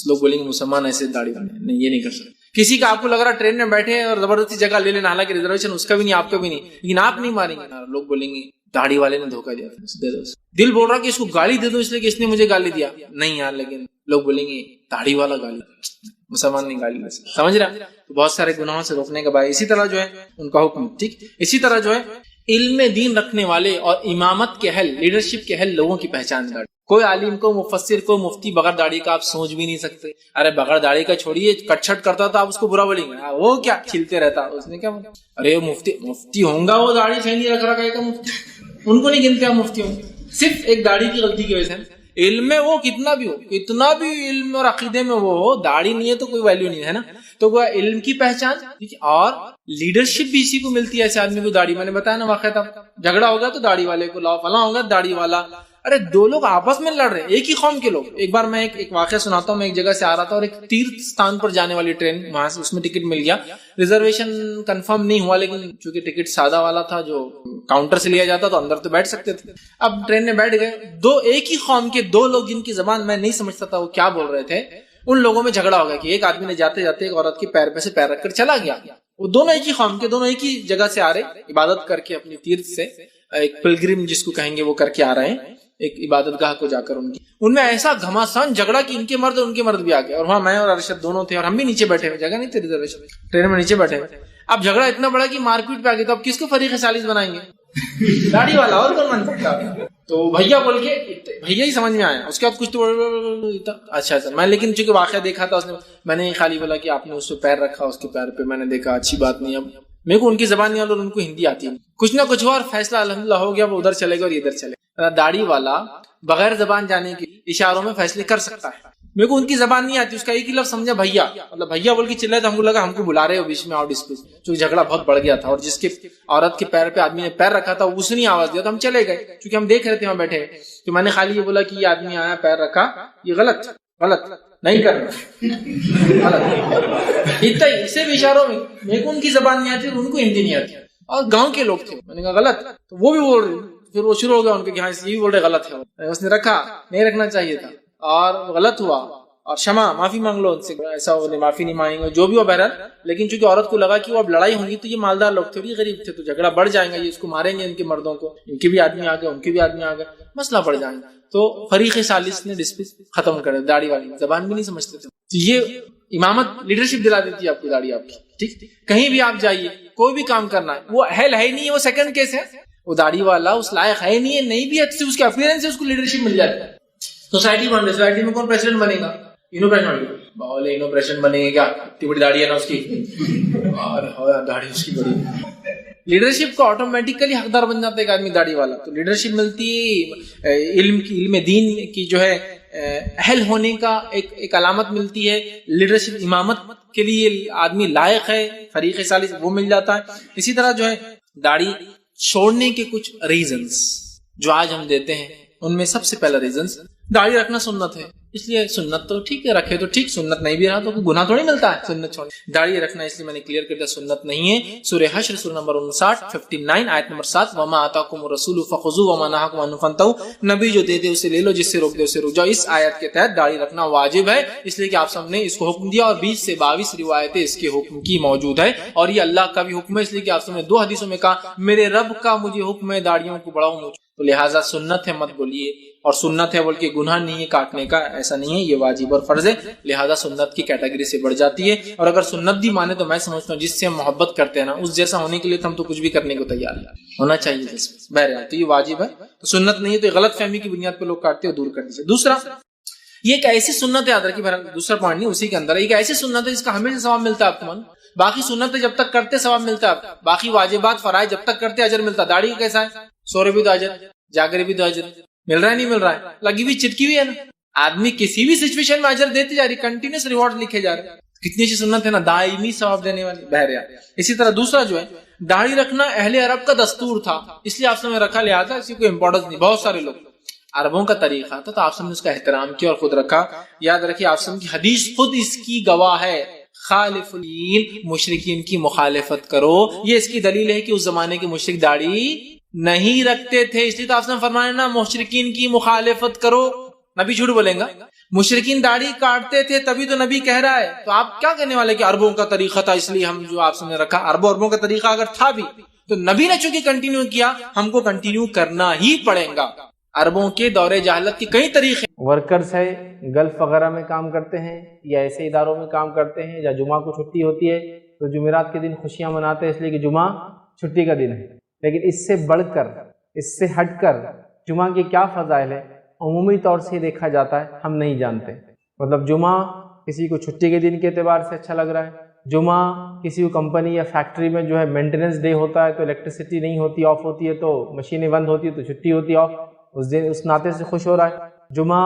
A: لوگ بولیں گے مسلمان ایسے داڑھی بنے، نہیں یہ نہیں کر سکتے. کسی کا آپ کو لگ رہا ٹرین میں بیٹھے اور زبردستی جگہ لے لینا، حالانکہ ریزرویشن اس کا بھی نہیں آپ کا بھی نہیں، لیکن آپ نہیں ماریں گے. لوگ بولیں گے داڑھی والے نے دھوکہ دیا تھا، دے دو. دل بول رہا کہ اس کو گالی دے دو اس لیے کہ اس نے مجھے گالی دیا، نہیں یار، لیکن لوگ بولیں گے داڑھی والا گالی، مسلمان نے گالی دے. سمجھ رہا؟ تو بہت سارے گناہوں سے روکنے کا بھائی. اسی طرح جو ہے ان کا حکم ٹھیک. اسی طرح جو ہے علم دین رکھنے والے اور امامت کے اہل، لیڈرشپ کے اہل لوگوں کی پہچان داڑھی. کوئی عالم کو، مفسر کو، مفتی بغیر داڑھی کا آپ سوچ بھی نہیں سکتے. ارے بغیر داڑھی کا چھوڑیے، کٹ چھٹ کرتا تھا آپ اس کو برا بولیں گے، وہ کیا چھلتے رہتا، اس نے کیا. ارے مفتی ہوں گا، وہ داڑھی صحیح نہیں رکھ رہا کہے گا مفتی. ان کو نہیں گنتے آپ مفتی ہوں، صرف ایک داڑھی کی غلطی کی وجہ سے. علم میں وہ کتنا بھی ہو، کتنا بھی علم اور عقیدے میں وہ ہو، داڑھی نہیں ہے تو کوئی ویلیو نہیں ہے نا. تو وہ علم کی پہچان اور لیڈرشپ بھی اسی کو ملتی ہے. ایسے آدمی کو داڑھی، میں نے بتایا نا واقعہ تھا، جھگڑا ہو گیا تو داڑھی والے کو لاؤ، فلاں ہوگا داڑھی والا. ارے دو لوگ آپس میں لڑ رہے، ایک ہی قوم کے لوگ. ایک بار میں ایک واقعہ سناتا ہوں. میں ایک جگہ سے آ رہا تھا اور ایک تیرتھ ستان پر جانے والی ٹرین، وہاں سے اس میں ٹکٹ مل گیا. ریزرویشن کنفرم نہیں ہوا، لیکن چونکہ ٹکٹ سادہ والا تھا جو کاؤنٹر سے لیا جاتا تو اندر تو بیٹھ سکتے تھے. اب ٹرین میں بیٹھ گئے، دو ایک ہی قوم کے دو لوگ جن کی زبان میں نہیں سمجھتا تھا وہ کیا بول رہے تھے. ان لوگوں میں جھگڑا ہو گیا کہ ایک آدمی نے جاتے جاتے ایک عورت کے پیر پہ سے پیر رکھ کر چلا گیا. وہ دونوں ایک ہی قوم کے، دونوں ایک ہی جگہ سے آ رہے، عبادت کر کے اپنی تیرتھ سے، ایک پلگرم جس کو کہیں گے وہ کر کے آ رہے ہیں ایک عبادت گاہ کو جا کر. ان میں ایسا گھماسان جھگڑا کہ ان کے مرد اور ان کے مرد بھی آ گئے، اور وہاں میں اور ارشد دونوں تھے، اور ہم بھی نیچے بیٹھے ہوئے، جگہ نہیں تھی ریزرویشن، ٹرین میں نیچے بیٹھے ہوئے. اب جھگڑا اتنا بڑا کہ مار پیٹ پہ آ گئی. تو اب کس کو فریق ثالث بنائیں گے؟ داڑھی والا، اور کون بن سکتا؟ تو بھیا بول کے، بھیا ہی سمجھ میں آیا. اس کے بعد کچھ تو اچھا میں، لیکن چونکہ واقعہ دیکھا تھا اس نے، میں نے خالی بولا کہ آپ نے اس پہ پیر رکھا، اس کے پیر پہ. میں نے دیکھا اچھی بات نہیں. اب میرے کو ان کی زبان نہیں، اور ان کو ہندی آتی ہے. کچھ نہ کچھ ہوا اور فیصلہ الحمدللہ ہو گیا، وہ ادھر چلے گا اور ادھر چلے گا. داڑھی والا بغیر زبان جانے کے اشاروں میں فیصلے کر سکتا ہے. میرے کو ان کی زبان نہیں آتی، اس کا ایک ہی لفظ سمجھا بھیا، مطلب بھیا بول کے چلے، تو ہم کو لگا ہم کو بلا رہے ہو بیچ میں، آؤٹ ڈسپیوٹ. چونکہ جھگڑا بہت بڑھ گیا تھا، اور جس کے عورت کے پیر پہ آدمی نے پیر رکھا تھا اس نے آواز دیا تو ہم چلے گئے، کیونکہ ہم دیکھ رہے تھے وہاں بیٹھے. تو میں نے خالی یہ بولا کہ یہ آدمی آیا پیر رکھا، یہ غلط نہیں کرنا، غلط. اتنا ہی، اسے بھی اشاروں میں. میرے کو ان کی زبان نہیں آتی اور ان کو ہندی نہیں آتی، اور گاؤں کے لوگ تھے. میں نے کہا غلط، تو وہ بھی بول رہے. پھر وہ شروع ہو گیا ان کے کہ ہاں یہ بھی بول رہے غلط ہے. اس نے رکھا، نہیں رکھنا چاہیے تھا، اور غلط ہوا. اور شمع، معافی مانگ لو ان سے، ایسا معافی نہیں مانگیں گے جو بھی ہو بہرحال. لیکن چونکہ عورت کو لگا کہ وہ اب لڑائی ہوگی، تو یہ مالدار لوگ تھے، یہ غریب تھے، تو جھگڑا بڑھ جائیں گا، یہ اس کو ماریں گے، ان کے مردوں کو، ان کے بھی آدمی آ گئے، ان کے بھی آدمی آ گئے، مسئلہ بڑھ جائیں گا. تو فریق ثالث نے ڈسپیوٹ ختم کر دیا. داڑھی والی زبان بھی نہیں سمجھتے تھے. یہ امامت، لیڈرشپ دلا دیتی ہے آپ کو داڑھی آپ کی. ٹھیک، کہیں بھی آپ جائیے، کوئی بھی کام کرنا ہے، وہ اہل ہے ہی نہیں ہے، وہ سیکنڈ کیس ہے. وہ داڑھی والا اس لائق ہے نہیں ہے، نہیں بھی اچھی اس کے اپیرنس سے اس کو لیڈرشپ مل جاتی ہے. سوسائٹی بن رہی، سوسائٹی میں کون پریزیڈنٹ بنے گا؟ انو پریزیڈنٹ بنے گے کیا؟ اتنی بڑی داڑھی ہے نا اس کی، اور داڑھی اس کی بڑی. لیڈرشپ کو آٹومیٹیکلی حقدار بن جاتا ہے ایک آدمی داڑھی والا. تو لیڈرشپ ملتی ہے، علم دین کی جو ہے اہل ہونے کا ایک علامت ملتی ہے. لیڈرشپ امامت کے لیے آدمی لائق ہے، فریق ثالث وہ مل جاتا ہے. اسی طرح جو ہے داڑھی چھوڑنے کے کچھ ریزنز جو آج ہم دیتے ہیں، ان میں سب سے پہلا ریزنز، داڑھی رکھنا سنت ہے، اس لیے سنت تو ٹھیک ہے، رکھے تو ٹھیک، سنت نہیں بھی رہا تو گناہ تھوڑی ملتا ہے سنت چھوڑنے. داڑھی رکھنا اس لیے میں نے کلیئر کر دیا سنت نہیں ہے. سورہ حشر سورہ نمبر 59 آیت نمبر 7، وما آتاکم الرسول فخذوہ وما نہاکم عنہ فانتہوا، نبی جو دے دے اسے لے لو، جس سے روک دے اسے رک جاؤ. اس آیت کے تحت داڑھی رکھنا واجب ہے، اس لیے کہ آپ سب نے اس کو حکم دیا، اور 20 سے 22 روایتیں اس کے حکم کی موجود ہے. اور یہ اللہ کا بھی حکم ہے، اس لیے کہ آپ سب نے 2 حدیثوں میں کہا میرے رب کا مجھے حکم ہے داڑھیوں کو بڑھاؤ. تو لہٰذا سنت ہے مت بولیے، اور سنت ہے بول کے گناہ نہیں ہے کاٹنے کا، ایسا نہیں ہے، یہ واجب اور فرض ہے. لہٰذا سنت کی کیٹیگری سے بڑھ جاتی ہے. اور اگر سنت بھی مانے تو میں سمجھتا ہوں جس سے ہم محبت کرتے ہیں نا، اس جیسا ہونے کے لیے تو ہم تو کچھ بھی کرنے کو تیار ہونا چاہیے. بہرحال تو یہ واجب ہے، تو سنت نہیں ہے تو غلط فہمی کی بنیاد پہ لوگ کاٹتے ہیں، دور کر دیجیے. دوسرا، یہ ایک ایسی سنت ہے، یاد رکھیے، دوسرا پوائنٹ نہیں، اسی کے اندر ایک ایسی سنت ہے جس کا ہمیشہ ثواب ملتا ہے آپ کو. باقی سنتیں جب تک کرتے ثواب ملتا ہے، باقی واجبات فرائض جب تک کرتے اجر ملتا ہے. داڑھی کیسا ہے؟ سو رہے بھی تو اجر، جاگرے بھی تو اجر. مل رہا ہے نہیں مل رہا ہے؟ لگی ہوئی چٹکی ہوئی ہے نا. آدمی کسی بھی سچویشن میں اجر دیتے جا رہی، کنٹینیوس ریوارڈ لکھے جا رہے. کتنی اچھی سنت ہے نا، دائمی ثواب دینے والی. بہرحال اسی طرح دوسرا جو ہے داڑھی رکھنا اہل عرب کا دستور تھا، اس لیے آپ نے رکھا، لہٰذا اسی کو امپورٹنس نہیں. بہت سارے لوگ عربوں کا طریقہ تھا تو آپ نے اس کا احترام کیا اور خود رکھا. یاد رکھیے آپ کی حدیث خود اس کی گواہ ہے، خالف الدین، مشرکین کی مخالفت کرو. یہ اس کی دلیل ہے کہ اس زمانے کے مشرک داڑھی نہیں رکھتے تھے، اس لیے تو آپ نے فرمایا نا مشرکین کی مخالفت کرو. نبی جھوٹ بولیں گا؟ مشرکین داڑھی کاٹتے تھے تبھی تو نبی کہہ رہا ہے. تو آپ کیا کہنے والے کہ عربوں کا طریقہ تھا اس لیے ہم جو آپ نے رکھا؟ عربوں کا طریقہ اگر تھا بھی تو نبی نے چونکہ کنٹینیو کیا، ہم کو کنٹینیو کرنا ہی پڑے گا. عربوں کے دور جاہلت کے کئی طریقے.
B: ورکرز ہے گلف وغیرہ میں کام کرتے ہیں یا ایسے اداروں میں کام کرتے ہیں، یا جمعہ کو چھٹی ہوتی ہے تو جمعرات کے دن خوشیاں مناتے ہیں اس لیے کہ جمعہ چھٹی کا دن ہے. لیکن اس سے بڑھ کر، اس سے ہٹ کر جمعہ کے کیا فضائل ہے عمومی طور سے دیکھا جاتا ہے، ہم نہیں جانتے. مطلب جمعہ کسی کو چھٹی کے دن کے اعتبار سے اچھا لگ رہا ہے، جمعہ کسی کو کمپنی یا فیکٹری میں جو ہے مینٹیننس ڈے ہوتا ہے تو الیکٹریسٹی نہیں ہوتی، آف ہوتی ہے، تو مشینیں بند ہوتی ہے تو چھٹی ہوتی ہے آف، اس دن اس ناطے سے خوش ہو رہا ہے. جمعہ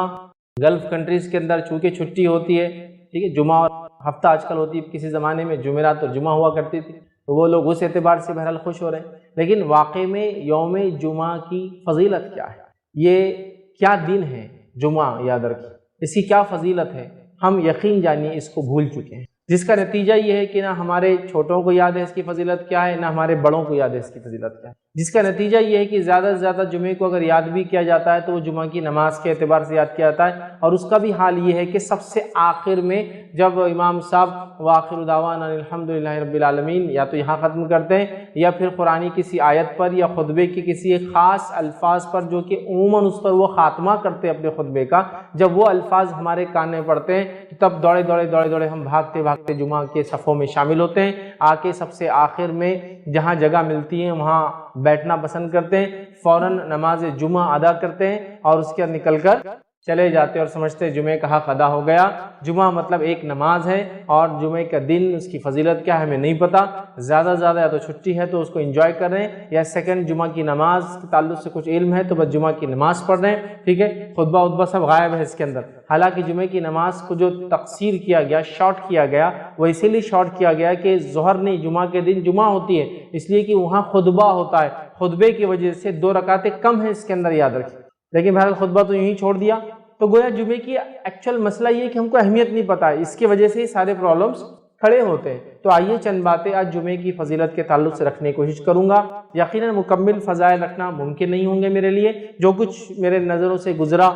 B: گلف کنٹریز کے اندر چونکہ چھٹی ہوتی ہے، ٹھیک ہے، جمعہ ہفتہ آج کل ہوتی ہے، کسی زمانے میں جمعرات اور جمعہ ہوا کرتی تھی، تو وہ لوگ اس اعتبار سے بہرحال خوش ہو رہے ہیں. لیکن واقع میں یوم جمعہ کی فضیلت کیا ہے؟ یہ کیا دن ہے جمعہ؟ یاد رکھیے اس کی کیا فضیلت ہے، ہم یقین جانیے اس کو بھول چکے ہیں، جس کا نتیجہ یہ ہے کہ نہ ہمارے چھوٹوں کو یاد ہے اس کی فضیلت کیا ہے، نہ ہمارے بڑوں کو یاد ہے اس کی فضیلت کیا ہے. جس کا نتیجہ یہ ہے کہ زیادہ سے زیادہ جمعے کو اگر یاد بھی کیا جاتا ہے تو وہ جمعہ کی نماز کے اعتبار سے یاد کیا جاتا ہے. اور اس کا بھی حال یہ ہے کہ سب سے آخر میں جب امام صاحب وآخر دعوانا الحمدللہ رب العالمین یا تو یہاں ختم کرتے ہیں، یا پھر قرآنی کسی آیت پر یا خطبے کے کسی خاص الفاظ پر جو کہ عموماً اس پر وہ خاتمہ کرتے ہیں اپنے خطبے کا، جب وہ الفاظ ہمارے کان میں پڑتے ہیں تب دوڑے دوڑے ہم بھاگتے بھاگتے جمعہ کے صفوں میں شامل ہوتے ہیں. آ کے سب سے آخر میں جہاں جگہ ملتی ہے وہاں بیٹھنا پسند کرتے ہیں، فوراً نماز جمعہ ادا کرتے ہیں اور اس کے بعد نکل کر چلے جاتے اور سمجھتے ہیں جمعے کا حق ادا ہو گیا. جمعہ مطلب ایک نماز ہے، اور جمعے کا دن اس کی فضیلت کیا ہے ہمیں نہیں پتہ. زیادہ سے زیادہ یا تو چھٹی ہے تو اس کو انجوائے کر رہے ہیں، یا سیکنڈ جمعہ کی نماز کے تعلق سے کچھ علم ہے تو بس جمعہ کی نماز پڑھ رہے ہیں، ٹھیک ہے، خطبہ سب غائب ہے اس کے اندر. حالانکہ جمعے کی نماز کو جو تقصیر کیا گیا، شارٹ کیا گیا، وہ اسی لیے شارٹ کیا گیا کہ ظہر نہیں، جمعہ کے دن جمعہ ہوتی ہے اس لیے کہ وہاں خطبہ ہوتا ہے، خطبے کی وجہ سے 2 رکعتیں کم ہیں اس کے اندر، یاد رکھیں. لیکن بہرحال خطبہ تو یوں ہی چھوڑ دیا. تو گویا جمعے کی ایکچوئل مسئلہ یہ ہے کہ ہم کو اہمیت نہیں پتہ ہے، اس کی وجہ سے سارے پرابلمز کھڑے ہوتے ہیں. تو آئیے چند باتیں آج جمعے کی فضیلت کے تعلق سے رکھنے کی کوشش کروں گا. یقیناً مکمل فضائل رکھنا ممکن نہیں ہوں گے میرے لیے، جو کچھ میرے نظروں سے گزرا،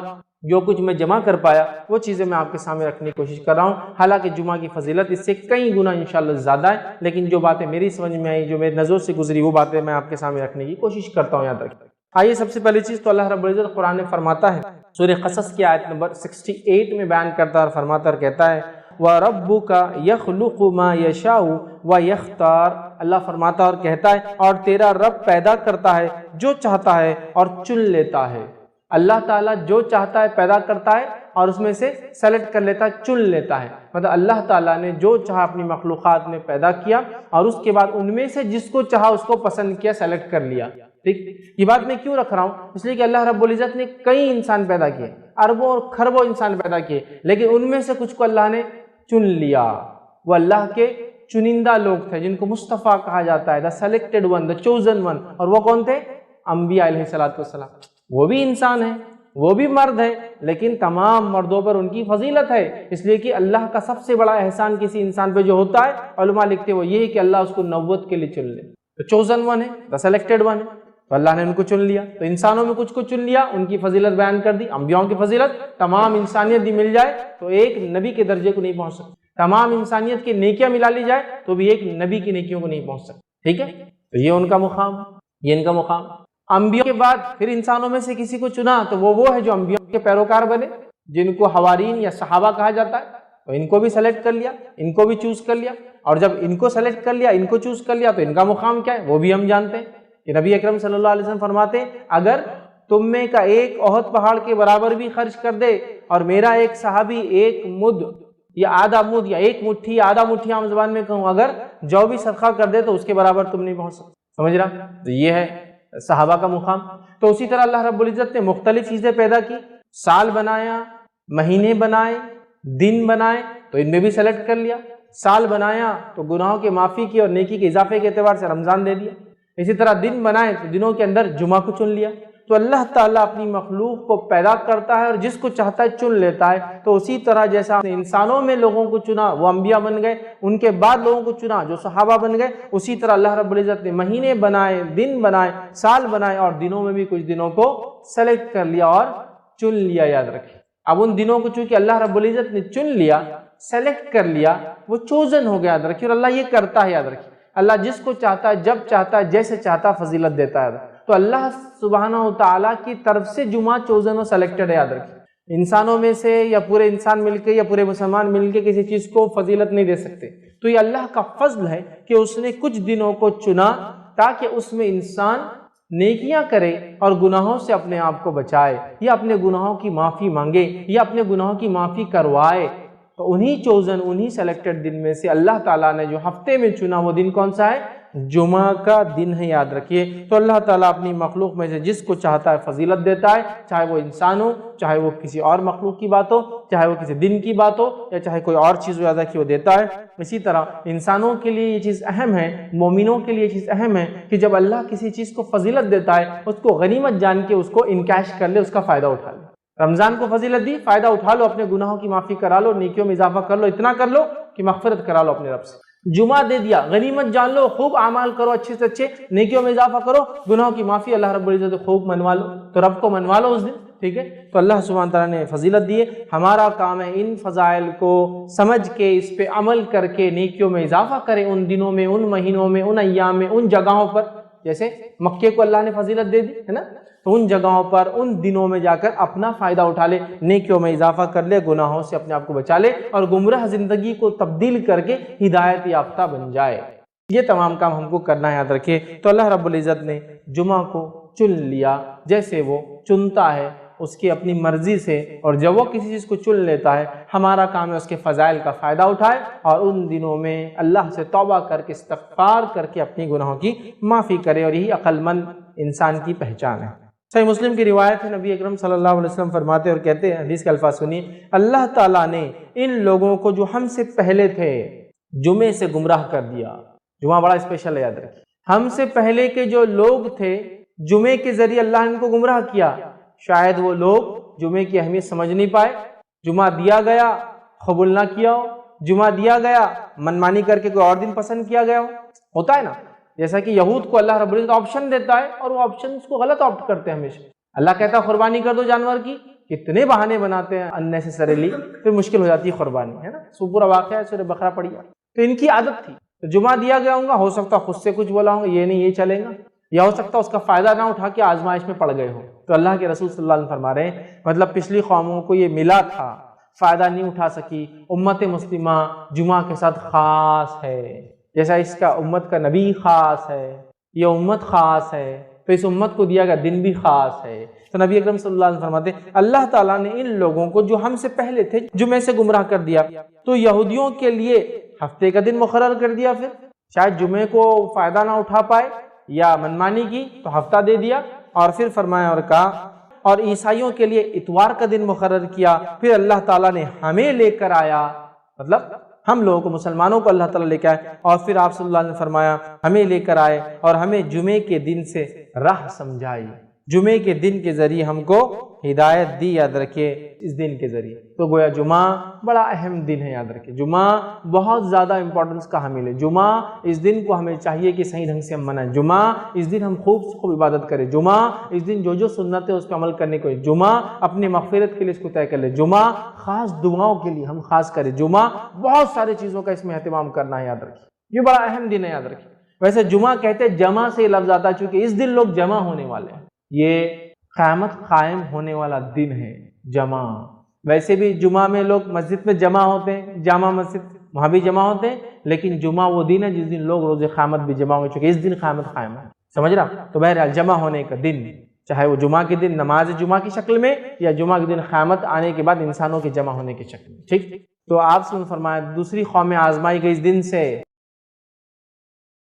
B: جو کچھ میں جمع کر پایا وہ چیزیں میں آپ کے سامنے رکھنے کی کوشش کر رہا ہوں. حالانکہ جمعہ کی فضیلت اس سے کئی گنا انشاءاللہ زیادہ ہے، لیکن جو باتیں میری سمجھ میں آئی، جو میری نظروں سے گزری، وہ باتیں میں آپ کے سامنے رکھنے کی کوشش کرتا ہوں. یاد رکھیں. آئیے سب سے پہلی چیز تو اللہ رب العزت قرآن میں فرماتا ہے، سورہ قصص کی آیت نمبر 68 میں بیان کرتا ہے اور فرماتا اور کہتا ہے وَرَبُّكَ يَخْلُقُ مَا يَشَاءُ وَيَخْتَارُ. اللہ فرماتا اور کہتا ہے اور تیرا رب پیدا کرتا ہے جو چاہتا ہے اور چن لیتا ہے. اللہ تعالیٰ جو چاہتا ہے پیدا کرتا ہے اور اس میں سے سلیکٹ کر لیتا ہے، چن لیتا ہے. مطلب اللہ تعالیٰ نے جو چاہا اپنی مخلوقات میں پیدا کیا اور اس کے بعد ان میں سے جس کو چاہا اس کو پسند کیا، سلیکٹ کر لیا. ٹھیک، یہ بات میں کیوں رکھ رہا ہوں؟ اس لیے کہ اللہ رب العزت نے کئی انسان پیدا کیے، اربوں اور خربوں انسان پیدا کیے، لیکن ان میں سے کچھ کو اللہ نے چن لیا. وہ اللہ کے چنندہ لوگ تھے جن کو مصطفیٰ کہا جاتا ہے، the selected one, the chosen one. اور وہ کون تھے؟ انبیاء علیہ السلام. وہ بھی انسان ہیں، وہ بھی مرد ہیں، لیکن تمام مردوں پر ان کی فضیلت ہے، اس لیے کہ اللہ کا سب سے بڑا احسان کسی انسان پہ جو ہوتا ہے، علماء لکھتے وہ یہ ہے کہ اللہ اس کو نبوت کے لیے چن لے. تو چوزن ون ہے، دا سلیکٹڈ ون ہے، تو اللہ نے ان کو چن لیا. تو انسانوں میں کچھ کو چن لیا، ان کی فضیلت بیان کر دی. انبیاؤں کی فضیلت تمام انسانیت بھی مل جائے تو ایک نبی کے درجے کو نہیں پہنچ سکتی. تمام انسانیت کی نیکیاں ملا لی جائے تو بھی ایک نبی کی نیکیوں کو نہیں پہنچ سکتی. ٹھیک ہے، تو یہ ان کا مقام، یہ ان کا مقام. انبیاء کے بعد پھر انسانوں میں سے کسی کو چنا تو وہ ہے جو انبیاء کے پیروکار بنے، جن کو حوارین یا صحابہ کہا جاتا ہے. تو ان کو بھی سلیکٹ کر لیا، ان کو بھی چوز کر لیا، اور جب ان کو سلیکٹ کر لیا، ان کو چوز کر لیا، تو ان کا مقام کیا ہے وہ بھی ہم جانتے ہیں کہ نبی اکرم صلی اللہ علیہ وسلم فرماتے ہیں اگر تم میں کا ایک احد پہاڑ کے برابر بھی خرچ کر دے اور میرا ایک صحابی ایک مد یا آدھا مد یا ایک مٹھی یا آدھا مٹھی عام زبان میں کہوں اگر جو بھی صدقہ کر دے تو اس کے برابر تم نہیں پہنچ سکتے. سمجھ رہا؟ تو یہ ہے صحابہ کا مقام. تو اسی طرح اللہ رب العزت نے مختلف چیزیں پیدا کی، سال بنایا، مہینے بنائے، دن بنائے تو ان میں بھی سلیکٹ کر لیا. سال بنایا تو گناہوں کے معافی کی اور نیکی کے اضافے کے اعتبار سے رمضان دے دیا. اسی طرح دن بنائے تو دنوں کے اندر جمعہ کو چن لیا. تو اللہ تعالیٰ اپنی مخلوق کو پیدا کرتا ہے اور جس کو چاہتا ہے چن لیتا ہے. تو اسی طرح جیسا انسانوں میں لوگوں کو چنا وہ انبیاء بن گئے، ان کے بعد لوگوں کو چنا جو صحابہ بن گئے، اسی طرح اللہ رب العزت نے مہینے بنائے، دن بنائے، سال بنائے اور دنوں میں بھی کچھ دنوں کو سلیکٹ کر لیا اور چن لیا. یاد رکھیں اب ان دنوں کو چونکہ اللہ رب العزت نے چن لیا، سلیکٹ کر لیا، وہ چوزن ہو گیا. یاد رکھیں اور اللہ یہ کرتا ہے. یاد رکھیں اللہ جس کو چاہتا ہے، جب چاہتا ہے، جیسے چاہتا ہے فضیلت دیتا ہے. تو اللہ سبحانہ و تعالیٰ کی طرف سے جمعہ چوزن و سلیکٹڈ ہے. یاد رکھیں انسانوں میں سے یا پورے انسان مل کے یا پورے مسلمان مل کے کسی چیز کو فضیلت نہیں دے سکتے. تو یہ اللہ کا فضل ہے کہ اس نے کچھ دنوں کو چنا تاکہ اس میں انسان نیکیاں کرے اور گناہوں سے اپنے آپ کو بچائے یا اپنے گناہوں کی معافی مانگے یا اپنے گناہوں کی معافی کروائے. تو انہی چوزن، انہی سلیکٹڈ دن میں سے اللہ تعالیٰ نے جو ہفتے میں چنا وہ دن کون سا ہے؟ جمعہ کا دن ہے. یاد رکھیے تو اللہ تعالیٰ اپنی مخلوق میں سے جس کو چاہتا ہے فضیلت دیتا ہے، چاہے وہ انسان ہو، چاہے وہ کسی اور مخلوق کی بات ہو، چاہے وہ کسی دن کی بات ہو یا چاہے کوئی اور چیز زیادہ کی وہ دیتا ہے. اسی طرح انسانوں کے لیے یہ چیز اہم ہے، مومنوں کے لیے یہ چیز اہم ہے کہ جب اللہ کسی چیز کو فضیلت دیتا ہے اس کو غنیمت جان کے اس کو انکیش کر لے، اس کا فائدہ اٹھا لے. رمضان کو فضیلت دی، فائدہ اٹھا لو، اپنے گناہوں کی معافی کرا لو، نیکیوں میں اضافہ کر لو، اتنا کر لو کہ مغفرت کرا لو اپنے رب سے. جمعہ دے دیا، غنیمت جان لو، خوب اعمال کرو، اچھے سے اچھے نیکیوں میں اضافہ کرو، گناہوں کی معافی اللہ رب العزت خوب منوا لو. تو رب کو منوا لو اس دن. ٹھیک ہے تو اللہ سبحانہ تعالیٰ نے فضیلت دی ہے. ہمارا کام ہے ان فضائل کو سمجھ کے اس پہ عمل کر کے نیکیوں میں اضافہ کریں ان دنوں میں، ان مہینوں میں، ان ایام میں، ان جگہوں پر. جیسے مکے کو اللہ نے فضیلت دے دی ہے نا، تو ان جگہوں پر ان دنوں میں جا کر اپنا فائدہ اٹھا لے، نیکیوں میں اضافہ کر لے، گناہوں سے اپنے آپ کو بچا لے اور گمراہ زندگی کو تبدیل کر کے ہدایت یافتہ بن جائے. یہ تمام کام ہم کو کرنا ہے. یاد رکھیے تو اللہ رب العزت نے جمعہ کو چن لیا جیسے وہ چنتا ہے اس کی اپنی مرضی سے، اور جب وہ کسی چیز کو چن لیتا ہے ہمارا کام ہے اس کے فضائل کا فائدہ اٹھائے اور ان دنوں میں اللہ سے توبہ کر کے استغفار کر کے اپنی گناہوں کی معافی کرے. اور یہی عقل مند انسان کی پہچان ہے. صحیح مسلم کی روایت ہے، نبی اکرم صلی اللہ علیہ وسلم فرماتے اور کہتے ہیں، حدیث کے الفاظ سنیے، اللہ تعالیٰ نے ان لوگوں کو جو ہم سے پہلے تھے جمعے سے گمراہ کر دیا. جمعہ بڑا اسپیشل ہے. یاد رکھیں ہم سے پہلے کے جو لوگ تھے جمعے کے ذریعے اللہ نے ان کو گمراہ کیا. شاید وہ لوگ جمعے کی اہمیت سمجھ نہیں پائے، جمعہ دیا گیا قبول نہ کیا ہو، جمعہ دیا گیا منمانی کر کے کوئی اور دن پسند کیا گیا ہو. ہوتا ہے نا، جیسا کہ یہود کو اللہ رب العزت آپشن دیتا ہے اور وہ آپشن اس کو غلط آپٹ کرتے ہیں ہمیشہ. اللہ کہتا ہے قربانی کر دو جانور کی، کتنے بہانے بناتے ہیں اننیسیسریلی، پھر مشکل ہو جاتی ہے قربانی، ہے نا. سو پورا واقعہ ہے، سورہ بقرہ پڑھی. تو ان کی عادت تھی تو جمعہ دیا گیا ہوں گا، ہو سکتا خود سے کچھ بولا ہوں گا یہ نہیں یہ چلے گا، یا ہو سکتا اس کا فائدہ نہ اٹھا کے آزمائش میں پڑ گئے ہو. تو اللہ کے رسول صلی اللہ علیہ وسلم فرما رہے ہیں مطلب پچھلی قوموں کو یہ ملا تھا، فائدہ نہیں اٹھا سکی. امت مسلمہ جمعہ کے ساتھ خاص ہے، جیسا اس کا امت کا نبی خاص ہے، یہ امت خاص ہے، تو اس امت کو دیا گیا دن بھی خاص ہے. تو نبی اکرم صلی اللہ علیہ وسلم فرماتے ہیں اللہ تعالیٰ نے ان لوگوں کو جو ہم سے پہلے تھے جمعے سے گمراہ کر دیا. تو یہودیوں کے لیے ہفتے کا دن مقرر کر دیا، پھر شاید جمعے کو فائدہ نہ اٹھا پائے یا منمانی کی تو ہفتہ دے دیا، اور پھر فرمایا اور کہا. اور عیسائیوں کے لیے اتوار کا دن مقرر کیا. پھر اللہ تعالیٰ نے ہمیں لے کر آیا، مطلب ہم لوگوں کو مسلمانوں کو اللہ تعالیٰ لے کے آئے، اور پھر آپ صلی اللہ علیہ وسلم نے فرمایا ہمیں لے کر آئے اور ہمیں جمعے کے دن سے راہ سمجھائی. جمعے کے دن کے ذریعے ہم کو ہدایت دی. یاد رکھیے اس دن کے ذریعے تو گویا جمعہ بڑا اہم دن ہے. یاد رکھیے جمعہ بہت زیادہ امپورٹنس کا حامل ہے. جمعہ اس دن کو ہمیں چاہیے کہ صحیح ڈھنگ سے ہم منائیں. جمعہ اس دن ہم خوب سے خوب عبادت کریں. جمعہ اس دن جو سنت ہے اس پہ عمل کرنے کو. جمعہ اپنی مغفرت کے لیے اس کو طے کر لیں. جمعہ خاص دعاؤں کے لیے ہم خاص کریں. جمعہ بہت سارے چیزوں کا اس میں اہتمام کرنا ہے. یاد رکھیے یہ بڑا اہم دن ہے. یاد رکھیے ویسے جمعہ کہتے جمع سے لفظ آتا ہے چونکہ اس دن لوگ جمع ہونے والے ہیں. یہ قیامت قائم ہونے والا دن ہے جمعہ. ویسے بھی جمعہ میں لوگ مسجد میں جمع ہوتے ہیں، جامع مسجد وہاں بھی جمع ہوتے ہیں، لیکن جمعہ وہ دن ہے جس دن لوگ روز قیامت بھی جمع ہوں گے چونکہ اس دن قیامت قائم ہے. سمجھ رہا؟ تو بہرحال جمع ہونے کا دن چاہے وہ جمعہ کے دن نماز جمعہ کی شکل میں یا جمعہ کے دن قیامت آنے کے بعد انسانوں کے جمع ہونے کی شکل میں. ٹھیک. تو آپ سے فرمایا دوسری قوم آزمائی گئی اس دن سے